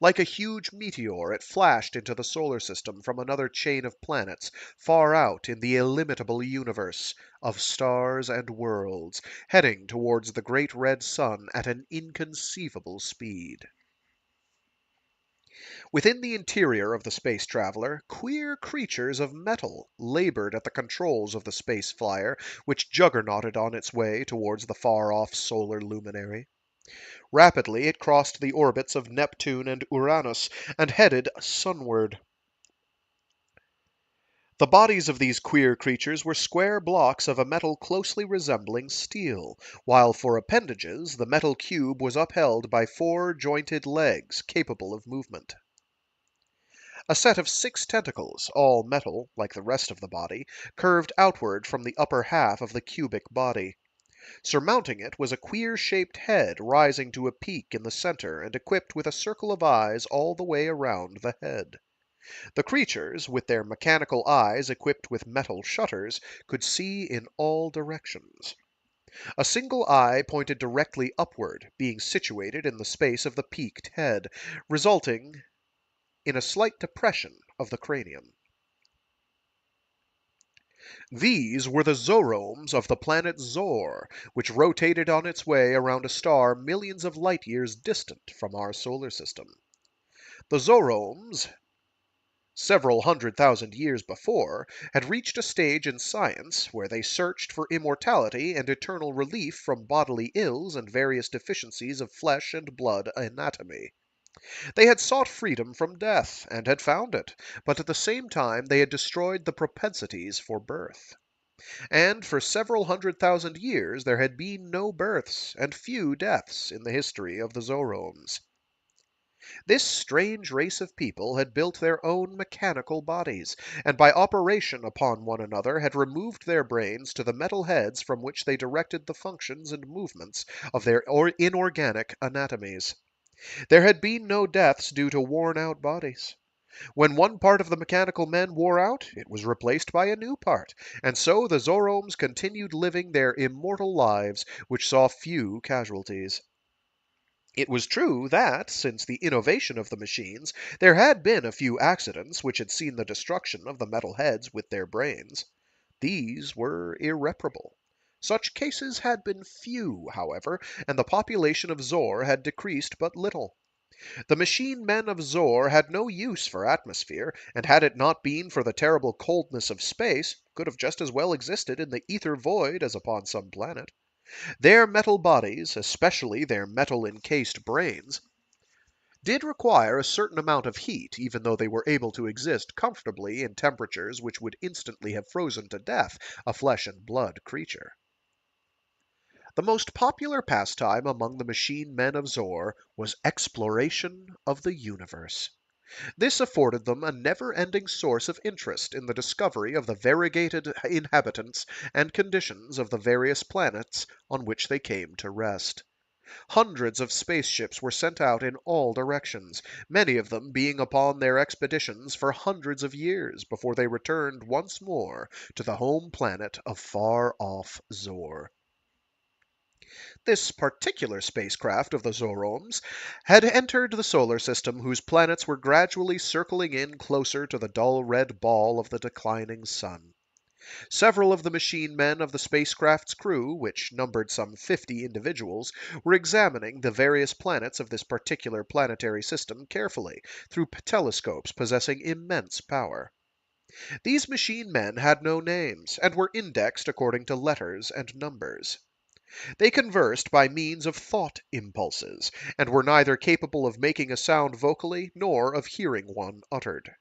Like a huge meteor, it flashed into the solar system from another chain of planets, far out in the illimitable universe of stars and worlds, heading towards the great red sun at an inconceivable speed. Within the interior of the space traveler, queer creatures of metal labored at the controls of the space flyer, which juggernauted on its way towards the far-off solar luminary. Rapidly it crossed the orbits of Neptune and Uranus and headed sunward. The bodies of these queer creatures were square blocks of a metal closely resembling steel, while for appendages the metal cube was upheld by four jointed legs capable of movement. A set of 6 tentacles, all metal like the rest of the body, curved outward from the upper half of the cubic body. Surmounting it was a queer-shaped head rising to a peak in the center and equipped with a circle of eyes all the way around the head. The creatures, with their mechanical eyes equipped with metal shutters, could see in all directions. A single eye pointed directly upward, being situated in the space of the peaked head, resulting in a slight depression of the cranium. These were the zoromes of the planet Zor, which rotated on its way around a star millions of light years distant from our solar system. The zoromes, several 100,000 years before, had reached a stage in science where they searched for immortality and eternal relief from bodily ills and various deficiencies of flesh and blood anatomy. They had sought freedom from death, and had found it, but at the same time they had destroyed the propensities for birth. And for several 100,000 years there had been no births and few deaths in the history of the Zoromes. This strange race of people had built their own mechanical bodies, and by operation upon one another had removed their brains to the metal heads from which they directed the functions and movements of their inorganic anatomies. There had been no deaths due to worn-out bodies. When one part of the mechanical men wore out, it was replaced by a new part, and so the Zoromes continued living their immortal lives, which saw few casualties. It was true that, since the innovation of the machines, there had been a few accidents which had seen the destruction of the metal heads with their brains. These were irreparable. Such cases had been few, however, and the population of Zor had decreased but little. The machine men of Zor had no use for atmosphere, and had it not been for the terrible coldness of space, could have just as well existed in the ether void as upon some planet. Their metal bodies, especially their metal-encased brains, did require a certain amount of heat, even though they were able to exist comfortably in temperatures which would instantly have frozen to death a flesh and blood creature. The most popular pastime among the machine men of Zor was exploration of the universe. This afforded them a never-ending source of interest in the discovery of the variegated inhabitants and conditions of the various planets on which they came to rest. Hundreds of spaceships were sent out in all directions, many of them being upon their expeditions for hundreds of years before they returned once more to the home planet of far-off Zor. This particular spacecraft of the Zoromes had entered the solar system whose planets were gradually circling in closer to the dull red ball of the declining sun. Several of the machine men of the spacecraft's crew, which numbered some 50 individuals, were examining the various planets of this particular planetary system carefully through telescopes possessing immense power. These machine men had no names, and were indexed according to letters and numbers. They conversed by means of thought impulses, and were neither capable of making a sound vocally nor of hearing one uttered.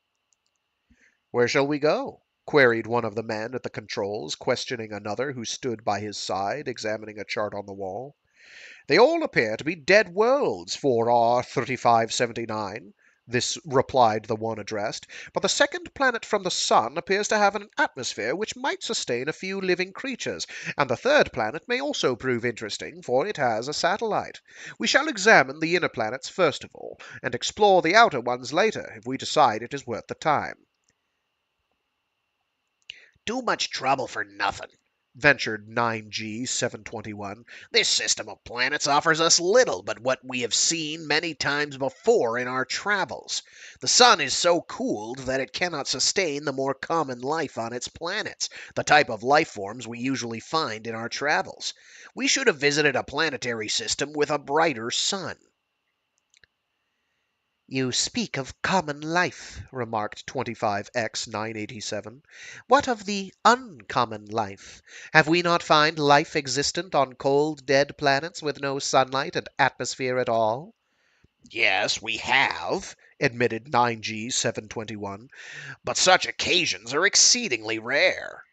"Where shall we go?" queried one of the men at the controls, questioning another who stood by his side, examining a chart on the wall. "They all appear to be dead worlds for R3579," this replied the one addressed, "but the second planet from the sun appears to have an atmosphere which might sustain a few living creatures, and the third planet may also prove interesting, for it has a satellite. We shall examine the inner planets first of all, and explore the outer ones later, if we decide it is worth the time." Too much trouble for nothing, ventured 9G 721. This system of planets offers us little but what we have seen many times before in our travels. The sun is so cooled that it cannot sustain the more common life on its planets, the type of life forms we usually find in our travels. We should have visited a planetary system with a brighter sun. "You speak of common life," remarked 25X 987. "What of the uncommon life? Have we not found life existent on cold, dead planets with no sunlight and atmosphere at all?" Yes, we have, admitted 9G 721, but such occasions are exceedingly rare.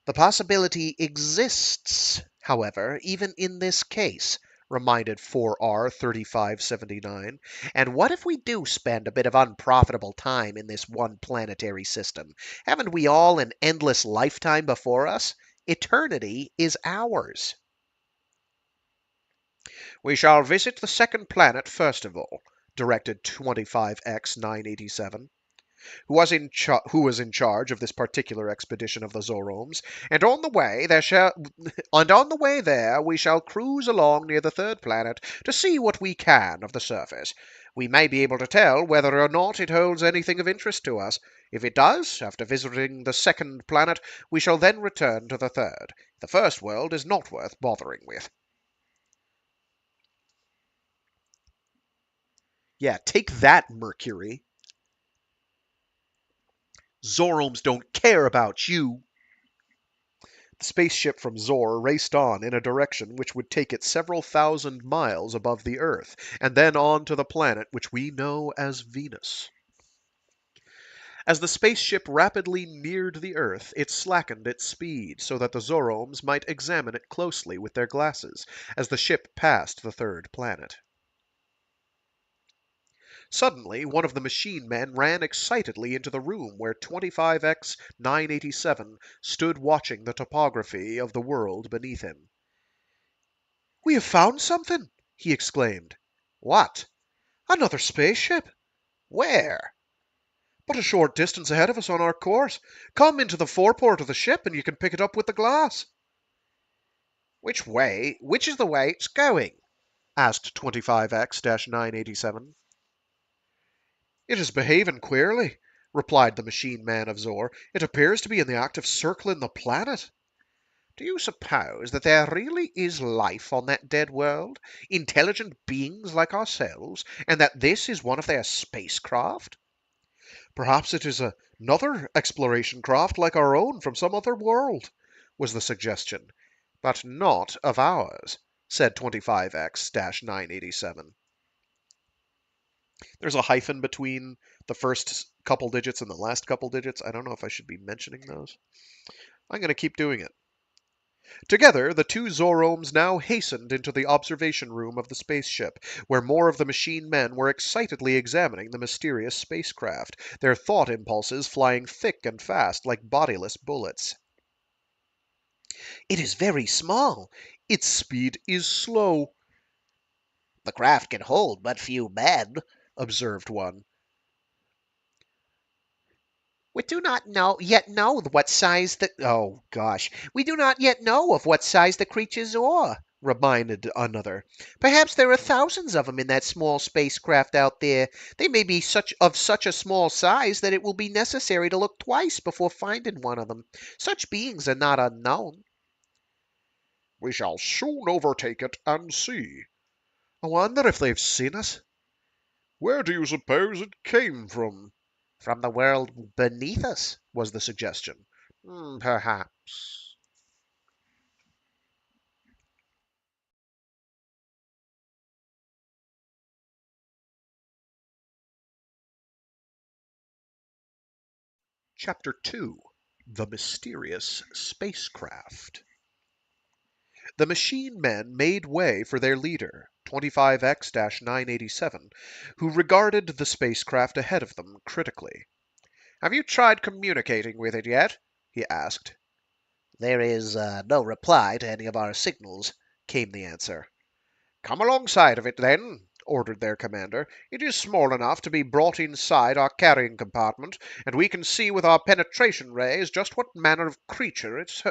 "The possibility exists, however, even in this case," reminded 4R 3579. "And what if we do spend a bit of unprofitable time in this one planetary system? Haven't we all an endless lifetime before us? Eternity is ours." "We shall visit the second planet first of all," directed 25X 987. Who was in charge of this particular expedition of the Zoromes, and on the way there we shall cruise along near the third planet to see what we can of the surface. We may be able to tell whether or not it holds anything of interest to us. If it does, after visiting the second planet, we shall then return to the third. The first world is not worth bothering with." Yeah, take that, Mercury. Zoromes don't care about you. The spaceship from Zor raced on in a direction which would take it several thousand miles above the Earth, and then on to the planet which we know as Venus. As the spaceship rapidly neared the Earth, it slackened its speed so that the Zoromes might examine it closely with their glasses as the ship passed the third planet. Suddenly, one of the machine men ran excitedly into the room where 25X 987 stood watching the topography of the world beneath him. "We have found something!" he exclaimed. What? "Another spaceship! Where? But a short distance ahead of us on our course. Come into the foreport of the ship and you can pick it up with the glass." Which way? Which is the way it's going?" asked 25X 987. "It is behaving queerly," replied the machine man of Zor. "It appears to be in the act of circling the planet." Do you suppose that there really is life on that dead world? Intelligent beings like ourselves? And that this is one of their spacecraft? "Perhaps it is another exploration craft like our own from some other world," was the suggestion. "But not of ours," said 25X 987. There's a hyphen between the first couple digits and the last couple digits. I don't know if I should be mentioning those. I'm going to keep doing it. Together, the two Zoromes now hastened into the observation room of the spaceship, where more of the machine men were excitedly examining the mysterious spacecraft, their thought impulses flying thick and fast like bodiless bullets. It is very small. Its speed is slow, The craft can hold but few men. observed one. We do not yet know what size the we do not yet know of what size the creatures are, Reminded another. Perhaps there are thousands of them in that small spacecraft out there. They may be such a small size that it will be necessary to look twice before finding one of them. Such beings are not unknown. We shall soon overtake it and see. I wonder if they've seen us. Where do you suppose it came from? From the world beneath us, Was the suggestion. perhaps. Chapter 2. The Mysterious Spacecraft. The machine men made way for their leader, 25X-987, who regarded the spacecraft ahead of them critically. Have you tried communicating with it yet? He asked. There is no reply to any of our signals, came the answer. Come alongside of it, then, Ordered their commander. It is small enough to be brought inside our carrying compartment, and we can see with our penetration rays just what manner of creatures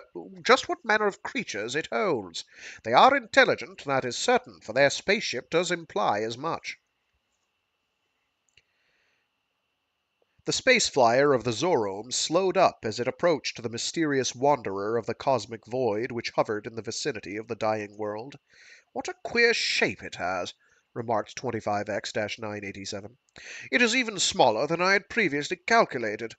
it holds. They are intelligent, that is certain, for their spaceship does imply as much. The space flyer of the Zorome slowed up as it approached the mysterious wanderer of the cosmic void which hovered in the vicinity of the dying world. What a queer shape it has, remarked 25X-987. It is even smaller than I had previously calculated.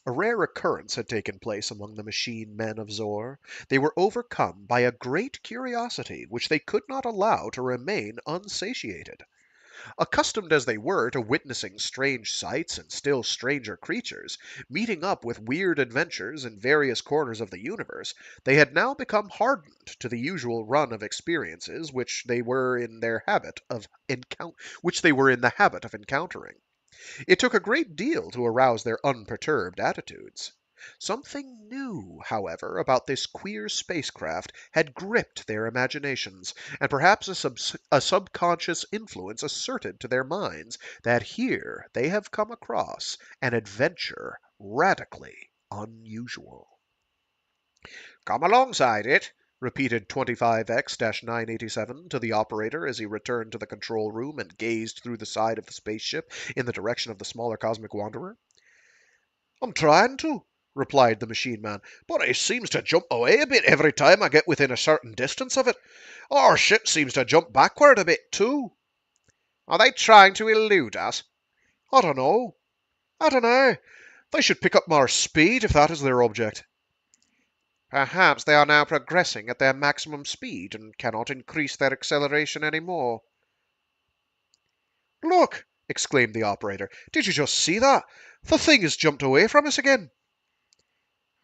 A rare occurrence had taken place among the machine men of Zor. They were overcome by a great curiosity which they could not allow to remain unsatiated. Accustomed as they were to witnessing strange sights and still stranger creatures, meeting up with weird adventures in various corners of the universe, they had now become hardened to the usual run of experiences which they were in the habit of encountering. It took a great deal to arouse their unperturbed attitudes. Something new, however, about this queer spacecraft had gripped their imaginations, and perhaps a subconscious influence asserted to their minds that here they have come across an adventure radically unusual. Come alongside it, repeated 25X-987 to the operator as he returned to the control room and gazed through the side of the spaceship in the direction of the smaller cosmic wanderer. I'm trying to, replied the machine man, but it seems to jump away a bit every time I get within a certain distance of it. Our ship seems to jump backward a bit too. Are they trying to elude us? I don't know. They should pick up more speed if that is their object. Perhaps they are now progressing at their maximum speed and cannot increase their acceleration any more. Look! exclaimed the operator. Did you just see that? The thing has jumped away from us again.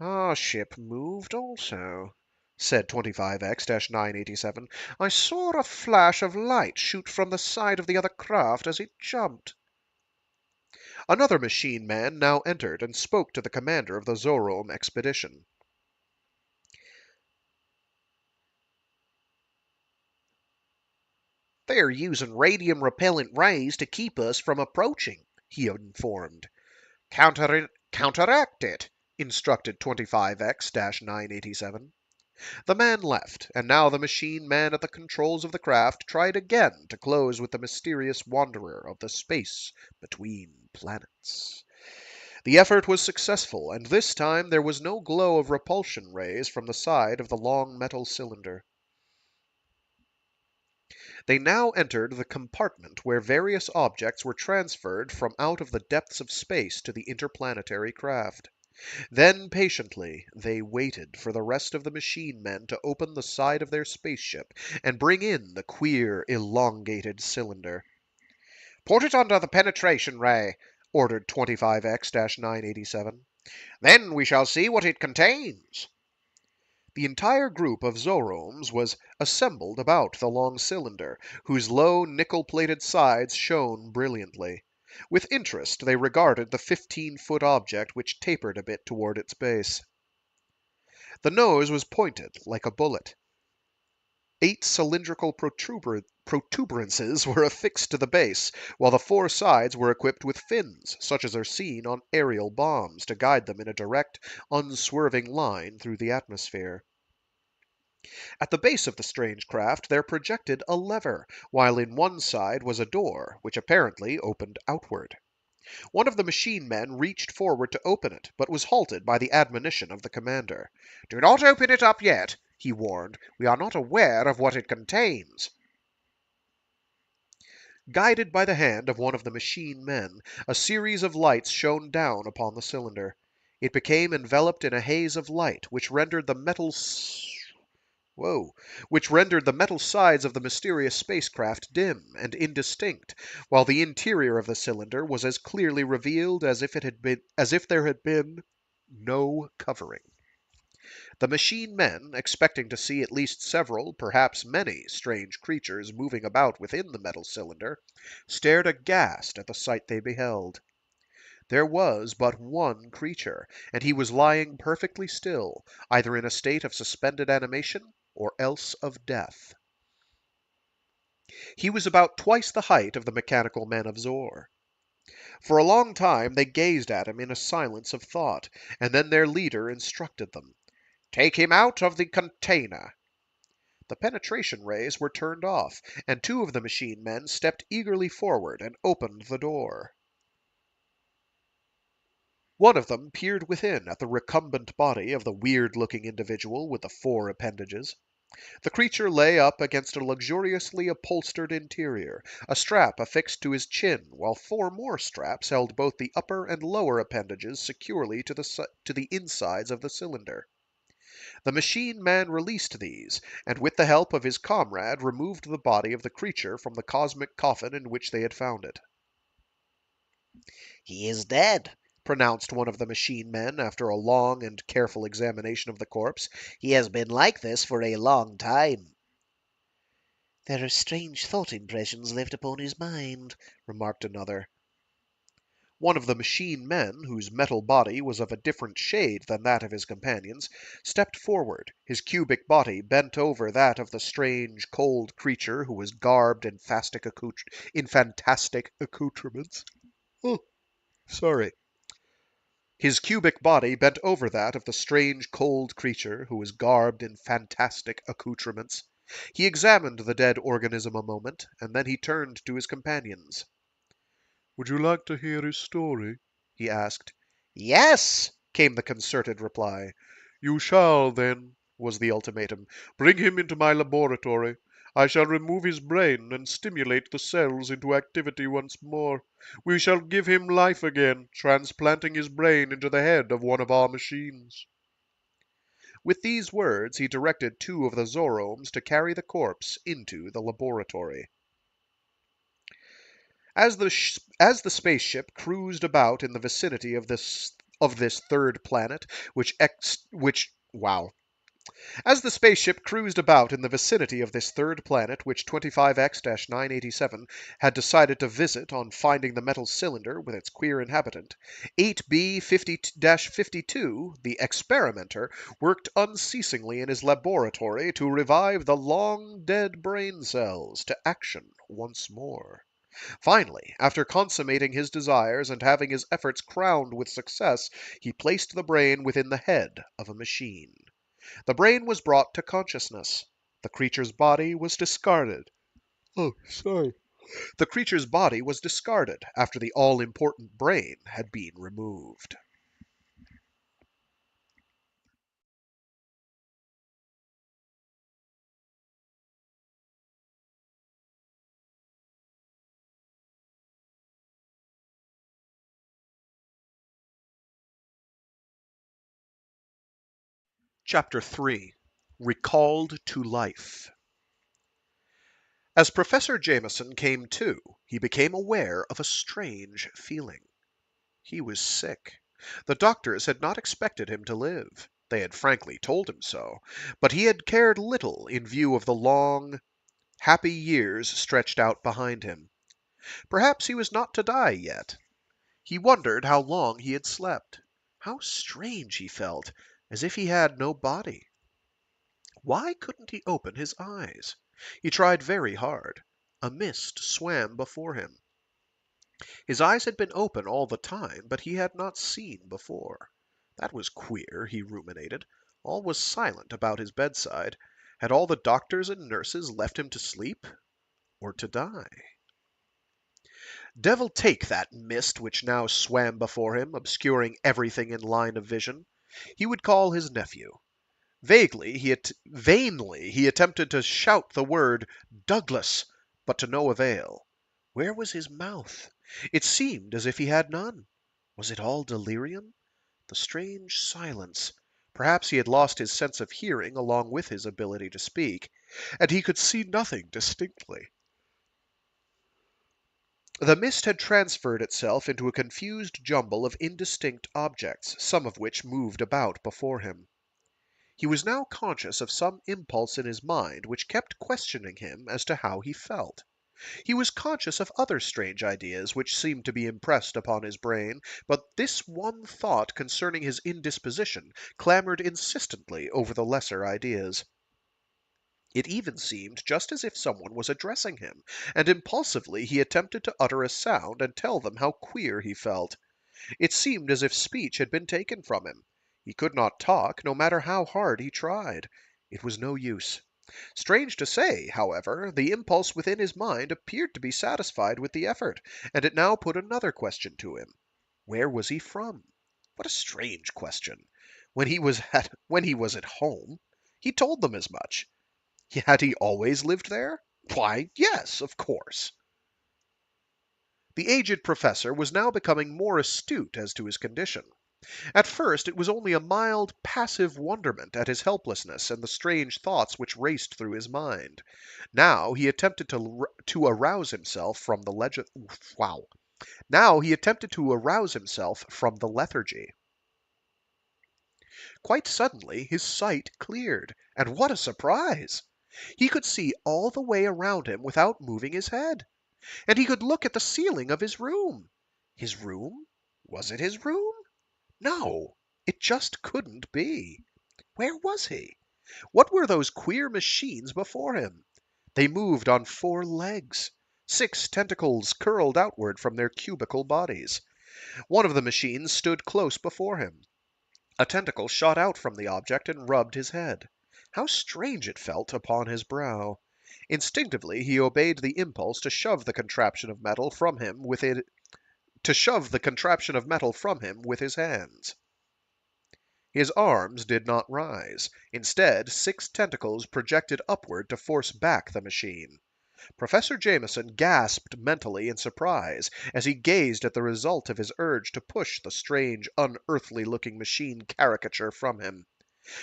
Our ship moved also, said 25X-987. I saw a flash of light shoot from the side of the other craft as it jumped. Another machine man now entered and spoke to the commander of the Zorome expedition. They are using radium-repellent rays to keep us from approaching, he informed. Counteract it, instructed 25X-987. The man left, and now the machine man at the controls of the craft tried again to close with the mysterious wanderer of the space between planets. The effort was successful, and this time there was no glow of repulsion rays from the side of the long metal cylinder. They now entered the compartment where various objects were transferred from out of the depths of space to the interplanetary craft. Then, patiently, they waited for the rest of the machine men to open the side of their spaceship and bring in the queer, elongated cylinder. Put it under the penetration ray, ordered 25X-987. Then we shall see what it contains. The entire group of Zoromes was assembled about the long cylinder, whose low nickel-plated sides shone brilliantly. With interest they regarded the 15-foot object which tapered a bit toward its base. The nose was pointed like a bullet. 8 cylindrical protuberances were affixed to the base, while the 4 sides were equipped with fins, such as are seen on aerial bombs, to guide them in a direct, unswerving line through the atmosphere. At the base of the strange craft there projected a lever, while in one side was a door, which apparently opened outward. One of the machine men reached forward to open it, but was halted by the admonition of the commander. "Do not open it up yet," he warned. "We are not aware of what it contains." Guided by the hand of one of the machine men, a series of lights shone down upon the cylinder. It became enveloped in a haze of light, which rendered the metal sides of the mysterious spacecraft dim and indistinct, while the interior of the cylinder was as clearly revealed as if there had been no covering. The machine men, expecting to see at least several, perhaps many, strange creatures moving about within the metal cylinder, stared aghast at the sight they beheld. There was but one creature, and he was lying perfectly still, either in a state of suspended animation or else of death. He was about twice the height of the mechanical men of Zor. For a long time they gazed at him in a silence of thought, and then their leader instructed them. "Take him out of the container." The penetration rays were turned off, and 2 of the machine men stepped eagerly forward and opened the door. One of them peered within at the recumbent body of the weird-looking individual with the 4 appendages. The creature lay up against a luxuriously upholstered interior, a strap affixed to his chin, while 4 more straps held both the upper and lower appendages securely to the insides of the cylinder. The machine man released these, and with the help of his comrade removed the body of the creature from the cosmic coffin in which they had found it. "He is dead," pronounced one of the machine men after a long and careful examination of the corpse. "He has been like this for a long time." "There are strange thought impressions left upon his mind," remarked another. One of the machine men, whose metal body was of a different shade than that of his companions, stepped forward, his cubic body bent over that of the strange, cold creature who was garbed in fantastic accoutrements. Oh, sorry. His cubic body bent over that of the strange, cold creature who was garbed in fantastic accoutrements. He examined the dead organism a moment, and then he turned to his companions. "Would you like to hear his story?" he asked. "Yes," came the concerted reply. "You shall, then," was the ultimatum. "Bring him into my laboratory. I shall remove his brain and stimulate the cells into activity once more. We shall give him life again, transplanting his brain into the head of one of our machines." With these words he directed 2 of the Zoromes to carry the corpse into the laboratory. As the spaceship cruised about in the vicinity of this third planet, as the spaceship cruised about in the vicinity of this third planet which 25X-987 had decided to visit on finding the metal cylinder with its queer inhabitant, 8B-50-52, the experimenter, worked unceasingly in his laboratory to revive the long-dead brain cells to action once more. Finally, after consummating his desires and having his efforts crowned with success, he placed the brain within the head of a machine. The brain was brought to consciousness. The creature's body was discarded. Oh, sorry. The creature's body was discarded after the all-important brain had been removed. Chapter 3. Recalled to Life. As Professor Jameson came to, he became aware of a strange feeling. He was sick. The doctors had not expected him to live. They had frankly told him so, but he had cared little in view of the long, happy years stretched out behind him. Perhaps he was not to die yet. He wondered how long he had slept. How strange he felt, as if he had no body. Why couldn't he open his eyes? He tried very hard. A mist swam before him. His eyes had been open all the time, but he had not seen before. That was queer, he ruminated. All was silent about his bedside. Had all the doctors and nurses left him to sleep or to die? Devil take that mist which now swam before him, obscuring everything in line of vision. He would call his nephew. Vainly he attempted to shout the word Douglas, but to no avail. Where was his mouth? It seemed as if he had none. Was it all delirium? The strange silence. Perhaps he had lost his sense of hearing along with his ability to speak, and he could see nothing distinctly. The mist had transferred itself into a confused jumble of indistinct objects, some of which moved about before him. He was now conscious of some impulse in his mind which kept questioning him as to how he felt. He was conscious of other strange ideas which seemed to be impressed upon his brain, but this one thought concerning his indisposition clamored insistently over the lesser ideas. It even seemed just as if someone was addressing him, and impulsively he attempted to utter a sound and tell them how queer he felt. It seemed as if speech had been taken from him. He could not talk, no matter how hard he tried. It was no use. Strange to say, however, the impulse within his mind appeared to be satisfied with the effort, and it now put another question to him. Where was he from? What a strange question! When he was at home, he told them as much. Had he always lived there? Why, yes, of course. The aged professor was now becoming more astute as to his condition. At first it was only a mild, passive wonderment at his helplessness and the strange thoughts which raced through his mind. Now he attempted to arouse himself from the Now he attempted to arouse himself from the lethargy. Quite suddenly his sight cleared, and what a surprise! He could see all the way around him without moving his head, and he could look at the ceiling of his room. His room? Was it his room? No, it just couldn't be. Where was he? What were those queer machines before him? They moved on 4 legs. 6 tentacles curled outward from their cubical bodies. One of the machines stood close before him. A tentacle shot out from the object and rubbed his head. How strange it felt upon his brow. Instinctively he obeyed the impulse to shove the contraption of metal from him with his hands. His arms did not rise. Instead, 6 tentacles projected upward to force back the machine. Professor Jameson gasped mentally in surprise as he gazed at the result of his urge to push the strange, unearthly-looking machine caricature from him.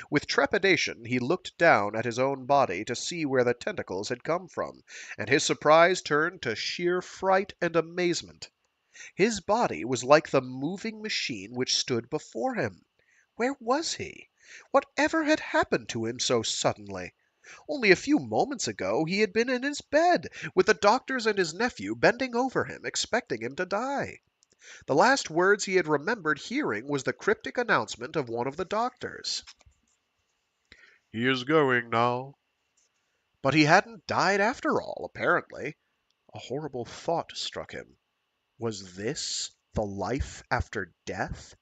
With trepidation he looked down at his own body to see where the tentacles had come from, and his surprise turned to sheer fright and amazement. His body was like the moving machine which stood before him. Where was he? Whatever had happened to him so suddenly? Only a few moments ago he had been in his bed, with the doctors and his nephew bending over him, expecting him to die. The last words he had remembered hearing was the cryptic announcement of one of the doctors. He is going now. But he hadn't died after all, apparently. A horrible thought struck him. Was this the life after death?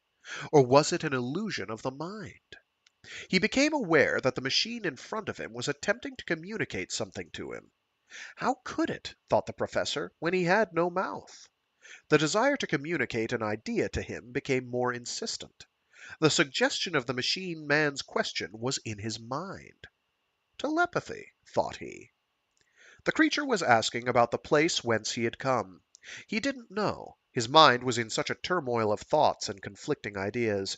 Or was it an illusion of the mind? He became aware that the machine in front of him was attempting to communicate something to him. How could it, thought the professor, when he had no mouth? The desire to communicate an idea to him became more insistent. The suggestion of the machine man's question was in his mind. Telepathy, thought he. The creature was asking about the place whence he had come. He didn't know. His mind was in such a turmoil of thoughts and conflicting ideas.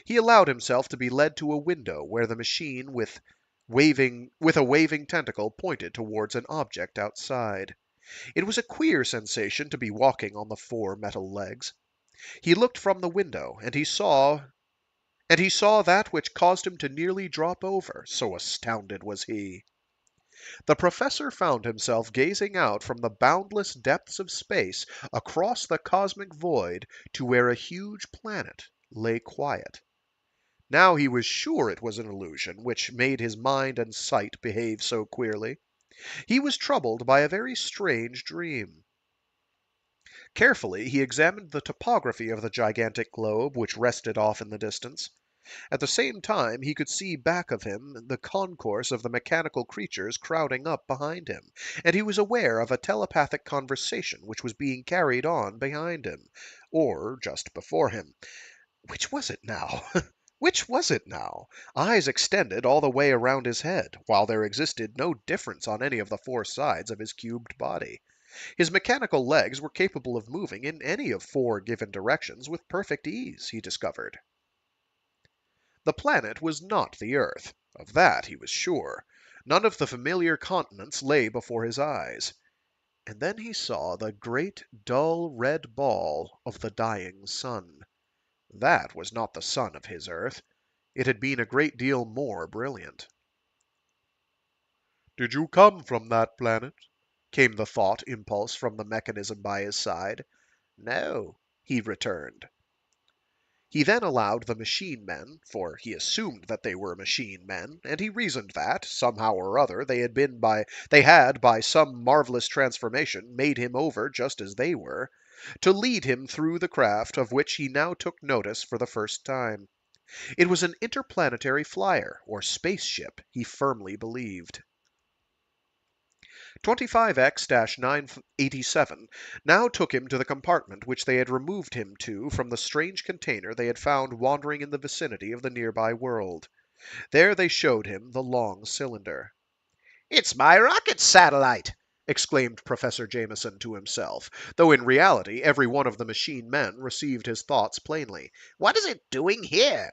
He allowed himself to be led to a window where the machine with a waving tentacle pointed towards an object outside. It was a queer sensation to be walking on the 4 metal legs. He looked from the window, and he saw and he saw that which caused him to nearly drop over, so astounded was he. The professor found himself gazing out from the boundless depths of space across the cosmic void to where a huge planet lay quiet. Now he was sure it was an illusion which made his mind and sight behave so queerly. He was troubled by a very strange dream. Carefully he examined the topography of the gigantic globe which rested off in the distance. At the same time he could see back of him the concourse of the mechanical creatures crowding up behind him, and he was aware of a telepathic conversation which was being carried on behind him, or just before him. Which was it now? Which was it now? Eyes extended all the way around his head, while there existed no difference on any of the four sides of his cubed body. His mechanical legs were capable of moving in any of four given directions with perfect ease, he discovered. The planet was not the Earth. Of that he was sure. None of the familiar continents lay before his eyes. And then he saw the great dull red ball of the dying sun. That was not the sun of his Earth. It had been a great deal more brilliant. "Did you come from that planet?" came the thought impulse from the mechanism by his side. "No," he returned. He then allowed the machine men, for he assumed that they were machine men, and he reasoned that, somehow or other, they had by some marvelous transformation made him over just as they were, to lead him through the craft of which he now took notice for the first time. It was an interplanetary flyer, or spaceship, he firmly believed. 25X-987 now took him to the compartment which they had removed him to from the strange container they had found wandering in the vicinity of the nearby world. There they showed him the long cylinder. "It's my rocket satellite!" exclaimed Professor Jameson to himself, though in reality every one of the machine men received his thoughts plainly. "What is it doing here?"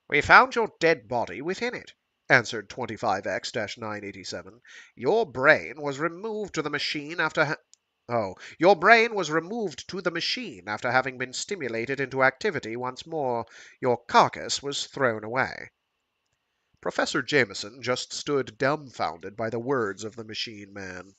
"We found your dead body within it," answered 25X-987. "Your brain was removed to the machine after your brain was removed to the machine after having been stimulated into activity once more. Your carcass was thrown away." Professor Jameson just stood dumbfounded by the words of the machine man.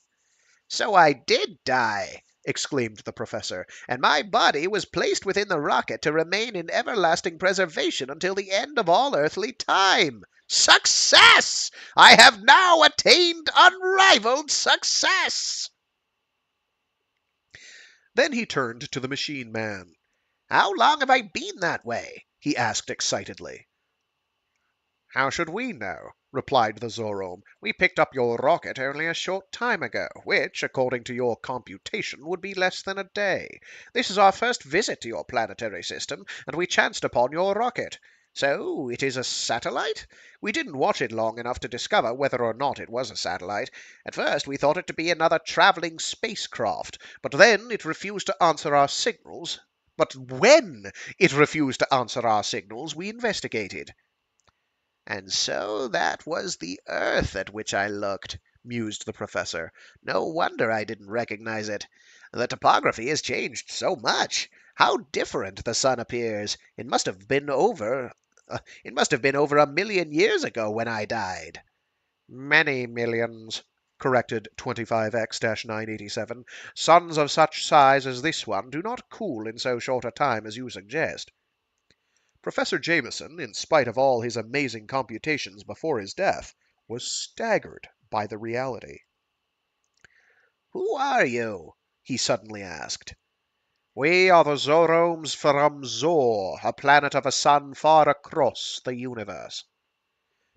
"So I did die!" exclaimed the professor, "and my body was placed within the rocket to remain in everlasting preservation until the end of all earthly time. Success! I have now attained unrivaled success!" Then he turned to the machine man. "How long have I been that way?" he asked excitedly. "How should we know?" replied the Zorome. "We picked up your rocket only a short time ago, which, according to your computation, would be less than a day. This is our first visit to your planetary system, and we chanced upon your rocket. So it is a satellite? We didn't watch it long enough to discover whether or not it was a satellite. At first we thought it to be another traveling spacecraft, but then it refused to answer our signals. But when it refused to answer our signals, we investigated." "And so that was the Earth at which I looked," mused the professor. "No wonder I didn't recognize it. The topography has changed so much. How different the sun appears! It must have been over 1,000,000 years ago when I died." "Many millions," corrected 25X-987. "Suns of such size as this one do not cool in so short a time as you suggest." Professor Jameson, in spite of all his amazing computations before his death, was staggered by the reality. "Who are you?" he suddenly asked. "We are the Zoromes from Zor, a planet of a sun far across the universe."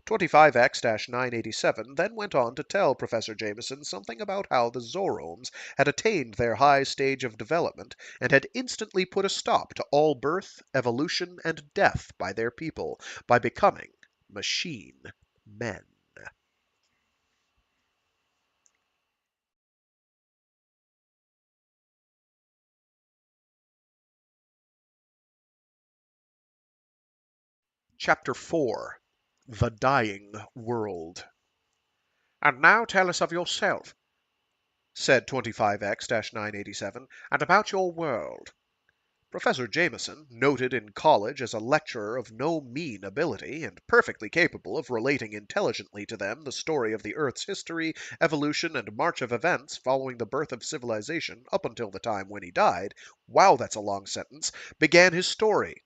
25X-987 then went on to tell Professor Jameson something about how the Zoromes had attained their high stage of development and had instantly put a stop to all birth, evolution, and death by their people by becoming machine men. Chapter 4. The Dying World. "And now tell us of yourself," said 25X-987, "and about your world." Professor Jameson, noted in college as a lecturer of no mean ability and perfectly capable of relating intelligently to them the story of the Earth's history, evolution, and march of events following the birth of civilization up until the time when he died, wow, that's a long sentence, began his story.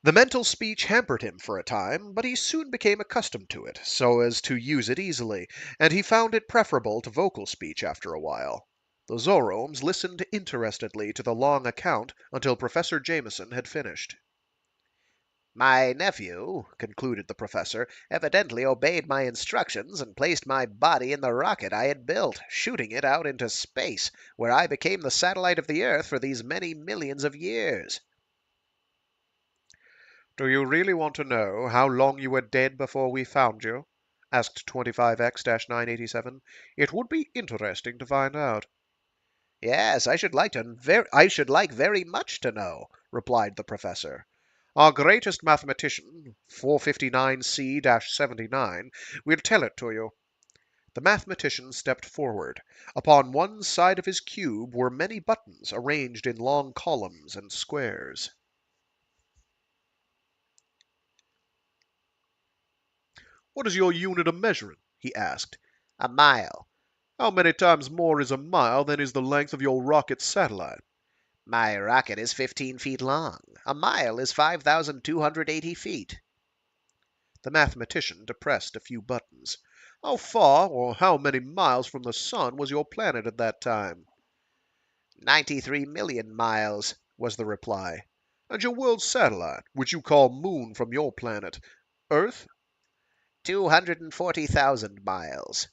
The mental speech hampered him for a time, but he soon became accustomed to it, so as to use it easily, and he found it preferable to vocal speech after a while. The Zoromes listened interestedly to the long account until Professor Jameson had finished. My nephew, concluded the professor, evidently obeyed my instructions and placed my body in the rocket I had built, shooting it out into space, where I became the satellite of the Earth for these many millions of years. Do you really want to know how long you were dead before we found you? Asked 25X-987. It would be interesting to find out. Yes, I should like very much to know, replied the professor. Our greatest mathematician, 459C-79, will tell it to you. The mathematician stepped forward. Upon one side of his cube were many buttons arranged in long columns and squares. What is your unit of measuring? He asked. A mile. How many times more is a mile than is the length of your rocket satellite? My rocket is 15 feet long. A mile is 5,280 feet. The mathematician depressed a few buttons. How far or how many miles from the sun was your planet at that time? 93 million miles, was the reply. And your world satellite, which you call moon from your planet, Earth? 240,000 miles.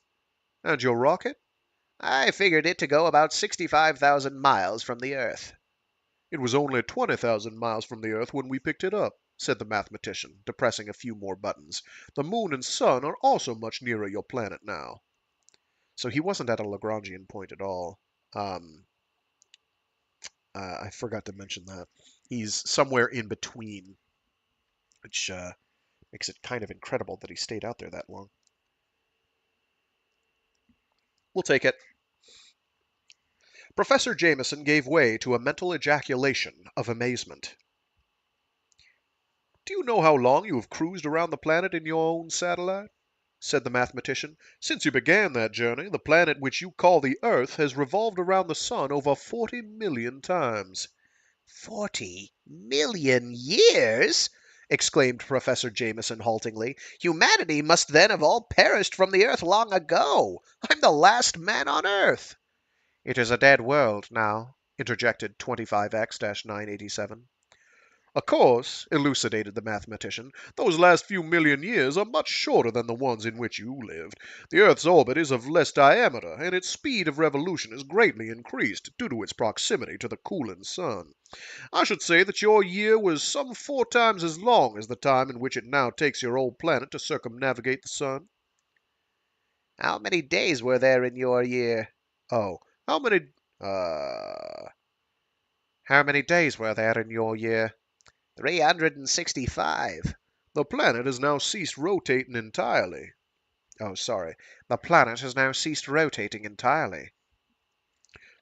And your rocket? I figured it to go about 65,000 miles from the Earth. It was only 20,000 miles from the Earth when we picked it up, said the mathematician, depressing a few more buttons. The moon and sun are also much nearer your planet now. So he wasn't at a Lagrangian point at all. I forgot to mention that. He's somewhere in between, which makes it kind of incredible that he stayed out there that long. We'll take it. Professor Jameson gave way to a mental ejaculation of amazement. Do you know how long you have cruised around the planet in your own satellite? Said the mathematician. Since you began that journey, the planet which you call the Earth has revolved around the sun over 40 million times. 40 million years? Exclaimed Professor Jameson haltingly. Humanity must then have all perished from the Earth long ago. I'm the last man on Earth. It is a dead world now, interjected 25X-987. Of course, elucidated the mathematician, those last few million years are much shorter than the ones in which you lived. The Earth's orbit is of less diameter, and its speed of revolution is greatly increased due to its proximity to the cooling sun. I should say that your year was some 4 times as long as the time in which it now takes your old planet to circumnavigate the sun. How many days were there in your year? Oh, how many... How many days were there in your year? 365. The planet has now ceased rotating entirely. Oh, sorry. The planet has now ceased rotating entirely.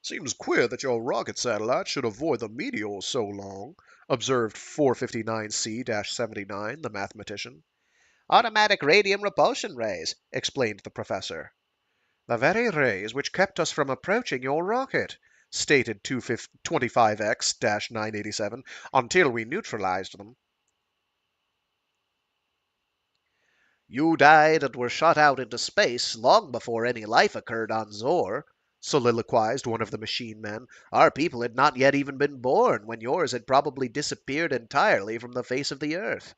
Seems queer that your rocket satellite should avoid the meteors so long, observed 459C-79, the mathematician. Automatic radium repulsion rays, explained the professor. The very rays which kept us from approaching your rocket, stated 25X-987, until we neutralized them. You died and were shot out into space long before any life occurred on Zor, soliloquized one of the machine men. Our people had not yet even been born when yours had probably disappeared entirely from the face of the Earth.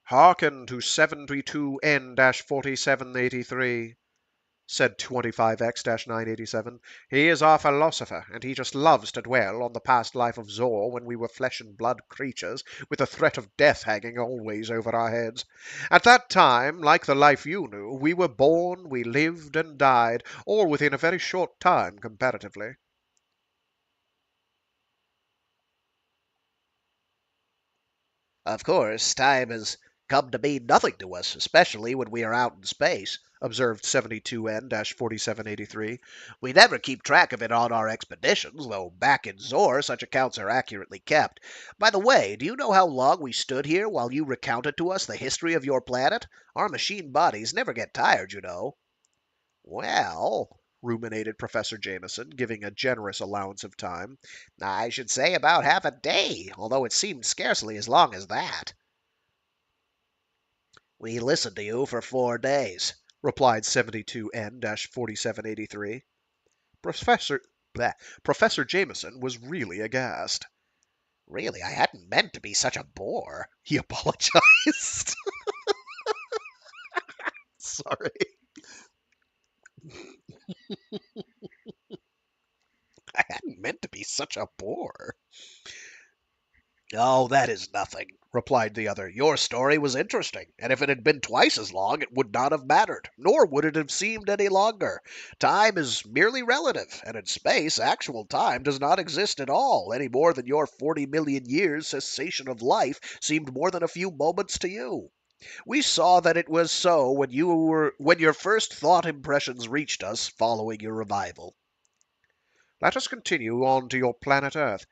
Hearken to 72N-4783, said 25X-987. He is our philosopher, and he just loves to dwell on the past life of Zor when we were flesh and blood creatures, with the threat of death hanging always over our heads. At that time, like the life you knew, we were born, we lived and died, all within a very short time comparatively. Of course, time has come to mean nothing to us, especially when we are out in space," observed 72N-4783. "We never keep track of it on our expeditions, though back in Zor such accounts are accurately kept. By the way, do you know how long we stood here while you recounted to us the history of your planet? Our machine bodies never get tired, you know." "Well," ruminated Professor Jameson, giving a generous allowance of time, "I should say about half a day, although it seemed scarcely as long as that." "We listened to you for 4 days," replied 72N-4783. Professor Professor Jameson was really aghast. "Really, I hadn't meant to be such a bore," he apologized. Sorry. "I hadn't meant to be such a bore." "Oh, that is nothing," replied the other. "Your story was interesting, and if it had been twice as long, it would not have mattered, nor would it have seemed any longer. Time is merely relative, and in space, actual time does not exist at all, any more than your 40 million years cessation of life seemed more than a few moments to you. We saw that it was so when your first thought impressions reached us following your revival." Let us continue on to your planet Earth,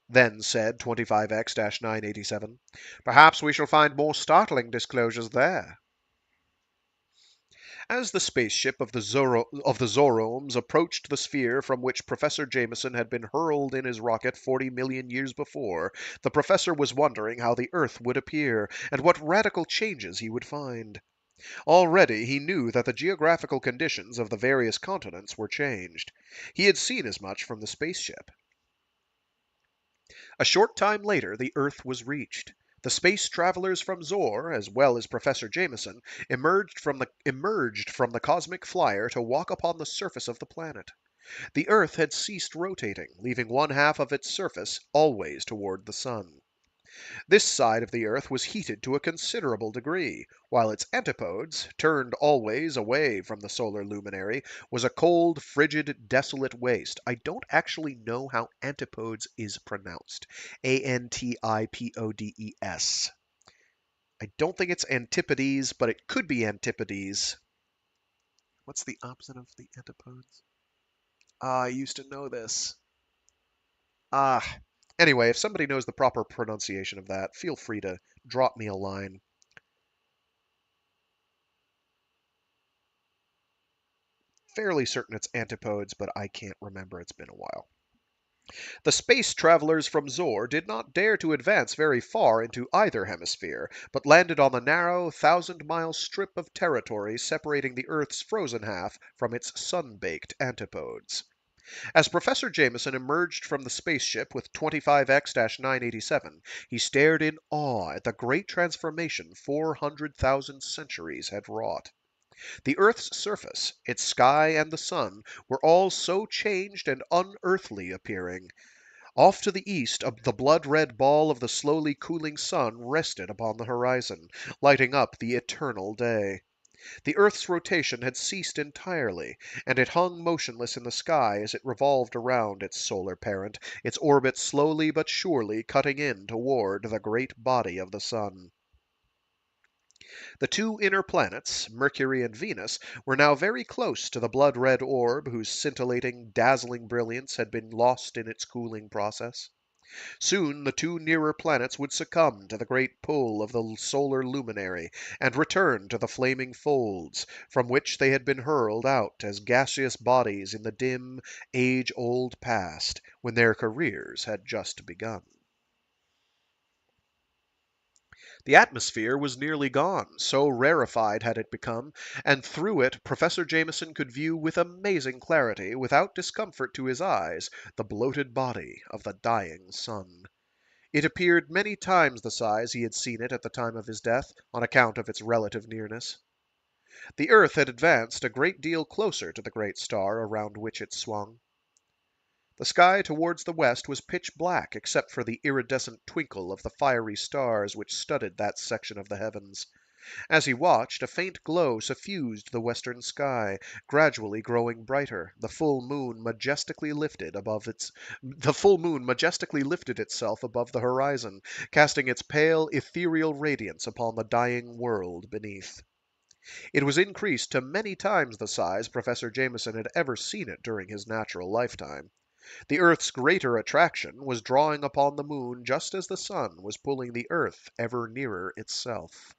then said 25X-987. Perhaps we shall find more startling disclosures there. As the spaceship of the Zoromes approached the sphere from which Professor Jameson had been hurled in his rocket 40 million years before, the professor was wondering how the Earth would appear, and what radical changes he would find. Already he knew that the geographical conditions of the various continents were changed. He had seen as much from the spaceship. A short time later the Earth was reached. The space travelers from Zor, as well as Professor Jameson, emerged from the cosmic flyer to walk upon the surface of the planet. The Earth had ceased rotating, leaving one half of its surface always toward the sun. This side of the Earth was heated to a considerable degree, while its antipodes, turned always away from the solar luminary, was a cold, frigid, desolate waste. I don't actually know how antipodes is pronounced. Antipodes. I don't think it's antipodes, but it could be antipodes. What's the opposite of the antipodes? I used to know this. Ah. Anyway, if somebody knows the proper pronunciation of that, feel free to drop me a line. Fairly certain it's antipodes, but I can't remember. It's been a while. The space travelers from Zor did not dare to advance very far into either hemisphere, but landed on the narrow, thousand-mile strip of territory separating the Earth's frozen half from its sun-baked antipodes. As Professor Jameson emerged from the spaceship with 25X-987, he stared in awe at the great transformation 400,000 centuries had wrought. The earth's surface, its sky, and the sun were all so changed and unearthly appearing. Off to the east, the blood-red ball of the slowly cooling sun rested upon the horizon, lighting up the eternal day. The earth's rotation had ceased entirely, and it hung motionless in the sky as it revolved around its solar parent, its orbit slowly but surely cutting in toward the great body of the sun. The two inner planets, Mercury and Venus, were now very close to the blood-red orb whose scintillating, dazzling brilliance had been lost in its cooling process. Soon the two nearer planets would succumb to the great pull of the solar luminary and return to the flaming folds from which they had been hurled out as gaseous bodies in the dim, age-old past when their careers had just begun. The atmosphere was nearly gone, so rarefied had it become, and through it Professor Jameson could view with amazing clarity, without discomfort to his eyes, the bloated body of the dying sun. It appeared many times the size he had seen it at the time of his death, on account of its relative nearness. The earth had advanced a great deal closer to the great star around which it swung. The sky towards the west was pitch black except for the iridescent twinkle of the fiery stars which studded that section of the heavens. As he watched, a faint glow suffused the western sky, gradually growing brighter. The full moon majestically lifted itself above the horizon, casting its pale, ethereal radiance upon the dying world beneath. It was increased to many times the size Professor Jameson had ever seen it during his natural lifetime. The Earth's greater attraction was drawing upon the moon just as the sun was pulling the Earth ever nearer itself.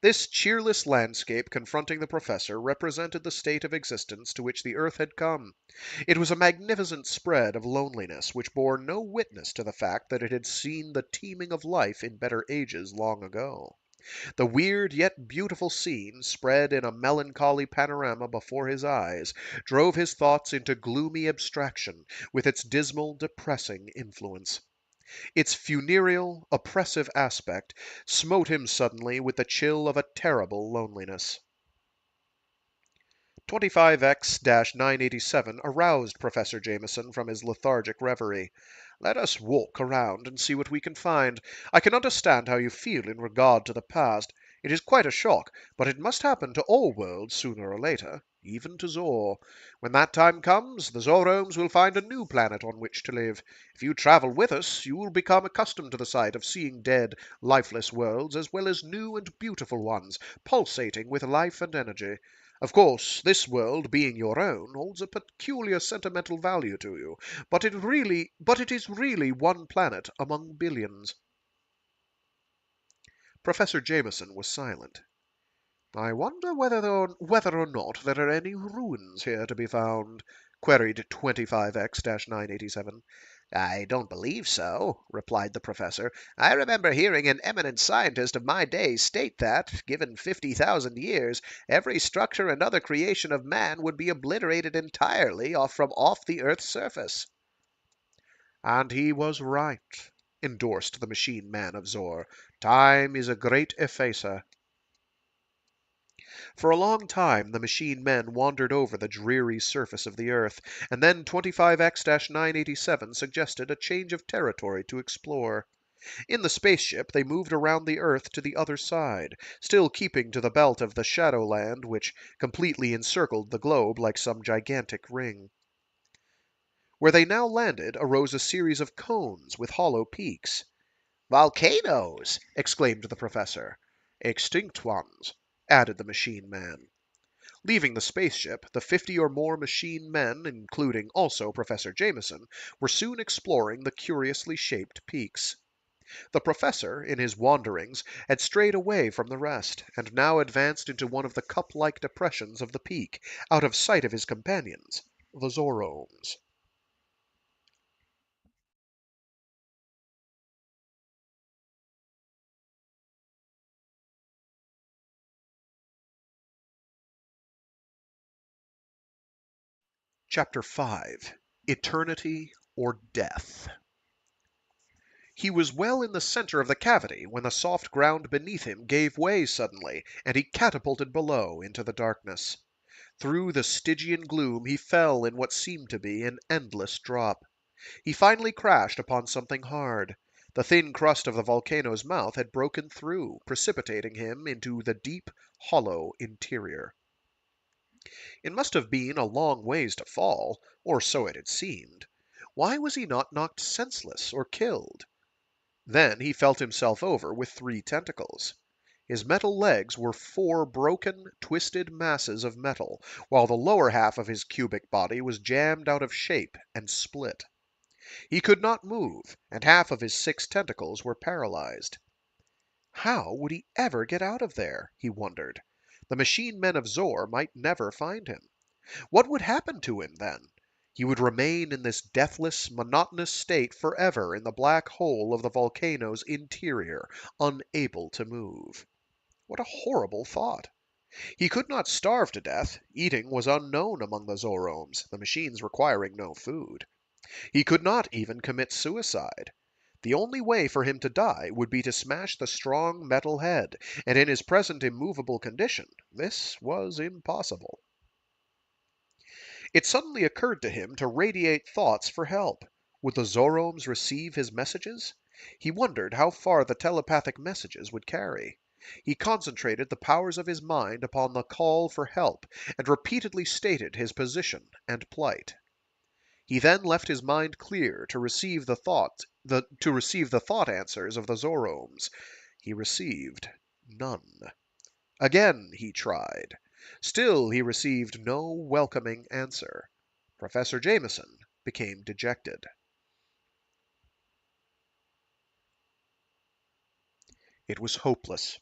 This cheerless landscape confronting the professor represented the state of existence to which the Earth had come. It was a magnificent spread of loneliness which bore no witness to the fact that it had seen the teeming of life in better ages long ago. The weird yet beautiful scene, spread in a melancholy panorama before his eyes, drove his thoughts into gloomy abstraction with its dismal, depressing influence. Its funereal, oppressive aspect smote him suddenly with the chill of a terrible loneliness. 25X-987 aroused Professor Jameson from his lethargic reverie. "Let us walk around and see what we can find. I can understand how you feel in regard to the past. It is quite a shock, but it must happen to all worlds sooner or later, even to Zor. When that time comes, the Zoromes will find a new planet on which to live. If you travel with us, you will become accustomed to the sight of seeing dead, lifeless worlds as well as new and beautiful ones, pulsating with life and energy. Of course, this world, being your own, holds a peculiar sentimental value to you, but it is really one planet among billions." Professor Jameson was silent. "I wonder whether or not there are any ruins here to be found?" queried 25X-987. "I don't believe so," replied the professor. "I remember hearing an eminent scientist of my day state that, given 50,000 years, every structure and other creation of man would be obliterated entirely from off the earth's surface." "And he was right," endorsed the machine man of Zor. "Time is a great effacer." For a long time the machine men wandered over the dreary surface of the earth, and then 25X-987 suggested a change of territory to explore. In the spaceship they moved around the earth to the other side, still keeping to the belt of the Shadowland which completely encircled the globe like some gigantic ring. Where they now landed arose a series of cones with hollow peaks. "Volcanoes!" exclaimed the professor. "Extinct ones," added the machine man. Leaving the spaceship, the 50 or more machine men, including also Professor Jameson, were soon exploring the curiously shaped peaks. The professor, in his wanderings, had strayed away from the rest, and now advanced into one of the cup-like depressions of the peak, out of sight of his companions, the Zoromes. Chapter 5. Eternity or Death. He was well in the center of the cavity when the soft ground beneath him gave way suddenly, and he catapulted below into the darkness. Through the Stygian gloom he fell in what seemed to be an endless drop. He finally crashed upon something hard. The thin crust of the volcano's mouth had broken through, precipitating him into the deep, hollow interior. It must have been a long ways to fall, or so it had seemed. Why was he not knocked senseless or killed? Then he felt himself over with 3 tentacles. His metal legs were 4 broken, twisted masses of metal, while the lower half of his cubic body was jammed out of shape and split. He could not move, and half of his 6 tentacles were paralyzed. How would he ever get out of there? He wondered. The machine men of Zor might never find him. What would happen to him then? He would remain in this deathless, monotonous state forever in the black hole of the volcano's interior, unable to move. What a horrible thought! He could not starve to death. Eating was unknown among the Zoromes, the machines requiring no food. He could not even commit suicide. The only way for him to die would be to smash the strong metal head, and in his present immovable condition, this was impossible. It suddenly occurred to him to radiate thoughts for help. Would the Zoromes receive his messages? He wondered how far the telepathic messages would carry. He concentrated the powers of his mind upon the call for help, and repeatedly stated his position and plight. He then left his mind clear to receive the thought answers of the Zoromes. He received none. Again he tried. Still he received no welcoming answer. Professor Jameson became dejected. It was hopeless.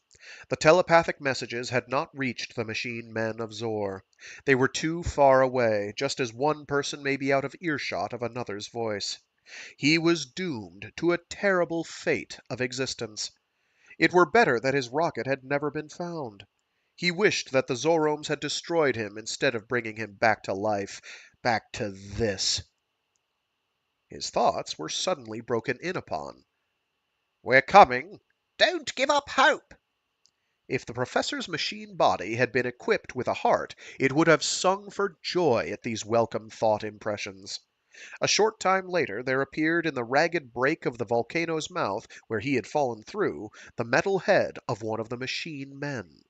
The telepathic messages had not reached the machine men of Zor. They were too far away, just as one person may be out of earshot of another's voice. He was doomed to a terrible fate of existence. It were better that his rocket had never been found. He wished that the Zoromes had destroyed him instead of bringing him back to life, back to this. His thoughts were suddenly broken in upon. "We're coming. Don't give up hope." If the professor's machine body had been equipped with a heart, it would have sung for joy at these welcome thought impressions. A short time later there appeared in the ragged break of the volcano's mouth, where he had fallen through, the metal head of one of the machine men.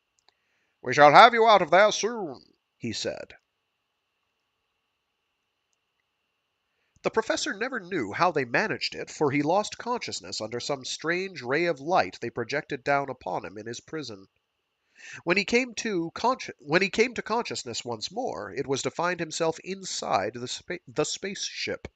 "We shall have you out of there soon," he said. The professor never knew how they managed it, for he lost consciousness under some strange ray of light they projected down upon him in his prison. When he came to consciousness once more, it was to find himself inside the spaceship.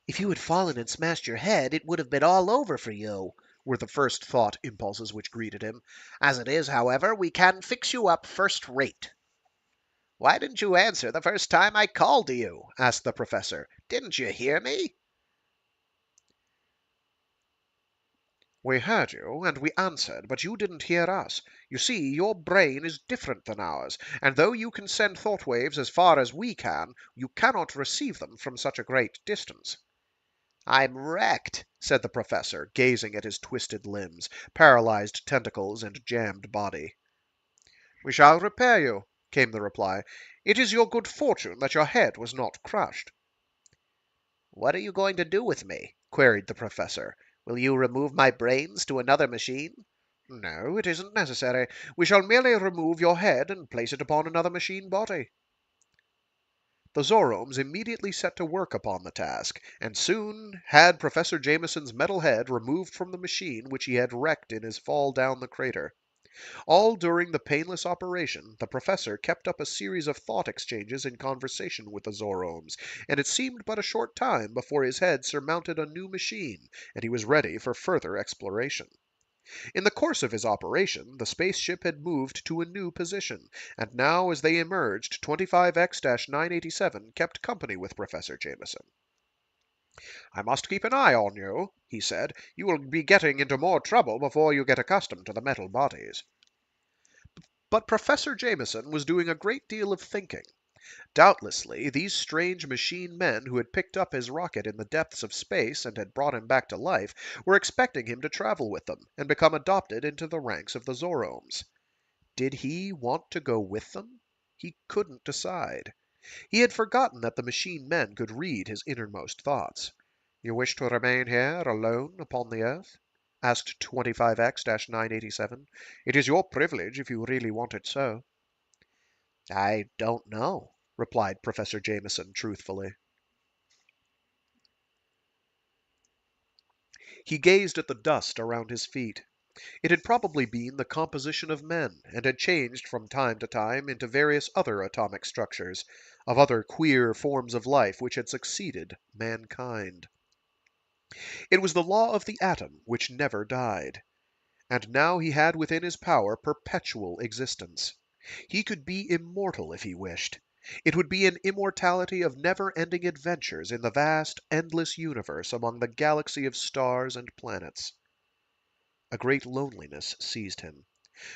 If you had fallen and smashed your head, it would have been all over for you, Were the first thought impulses which greeted him. As it is, however, we can fix you up first rate. Why didn't you answer the first time I called to you?" asked the professor. "Didn't you hear me?" We heard you, and we answered, but you didn't hear us. You see, your brain is different than ours, and though you can send thought waves as far as we can, you cannot receive them from such a great distance." "I'm wrecked," said the professor, gazing at his twisted limbs, paralyzed tentacles, and jammed body. "We shall repair you," came the reply. "It is your good fortune that your head was not crushed." "What are you going to do with me?" queried the professor. "Will you remove my brains to another machine?" "No, it isn't necessary. We shall merely remove your head and place it upon another machine body." The Zoromes immediately set to work upon the task, and soon had Professor Jameson's metal head removed from the machine which he had wrecked in his fall down the crater. All during the painless operation, the professor kept up a series of thought exchanges and conversation with the Zoromes, and it seemed but a short time before his head surmounted a new machine, and he was ready for further exploration. In the course of his operation, the spaceship had moved to a new position, and now as they emerged, 25X-987 kept company with Professor Jameson. "I must keep an eye on you," he said. "You will be getting into more trouble before you get accustomed to the metal bodies." But Professor Jameson was doing a great deal of thinking. Doubtlessly, these strange machine men who had picked up his rocket in the depths of space and had brought him back to life were expecting him to travel with them and become adopted into the ranks of the Zoromes. Did he want to go with them? He couldn't decide. He had forgotten that the machine men could read his innermost thoughts. "You wish to remain here alone upon the earth?" asked 25X-987. "It is your privilege if you really want it so." I don't know, replied Professor Jameson truthfully. He gazed at the dust around his feet. It had probably been the composition of men, and had changed from time to time into various other atomic structures, of other queer forms of life which had succeeded mankind. It was the law of the atom which never died. And now he had within his power perpetual existence. He could be immortal if he wished. It would be an immortality of never-ending adventures in the vast, endless universe among the galaxy of stars and planets. A great loneliness seized him.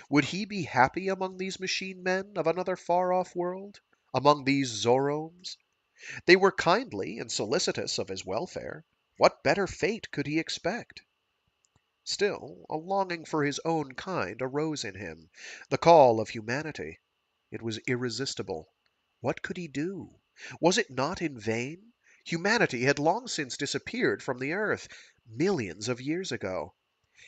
Would he be happy among these machine men of another far-off world? Among these Zoromes? They were kindly and solicitous of his welfare. What better fate could he expect? Still, a longing for his own kind arose in him, the call of humanity. It was irresistible. What could he do? Was it not in vain? Humanity had long since disappeared from the earth. millions of years ago.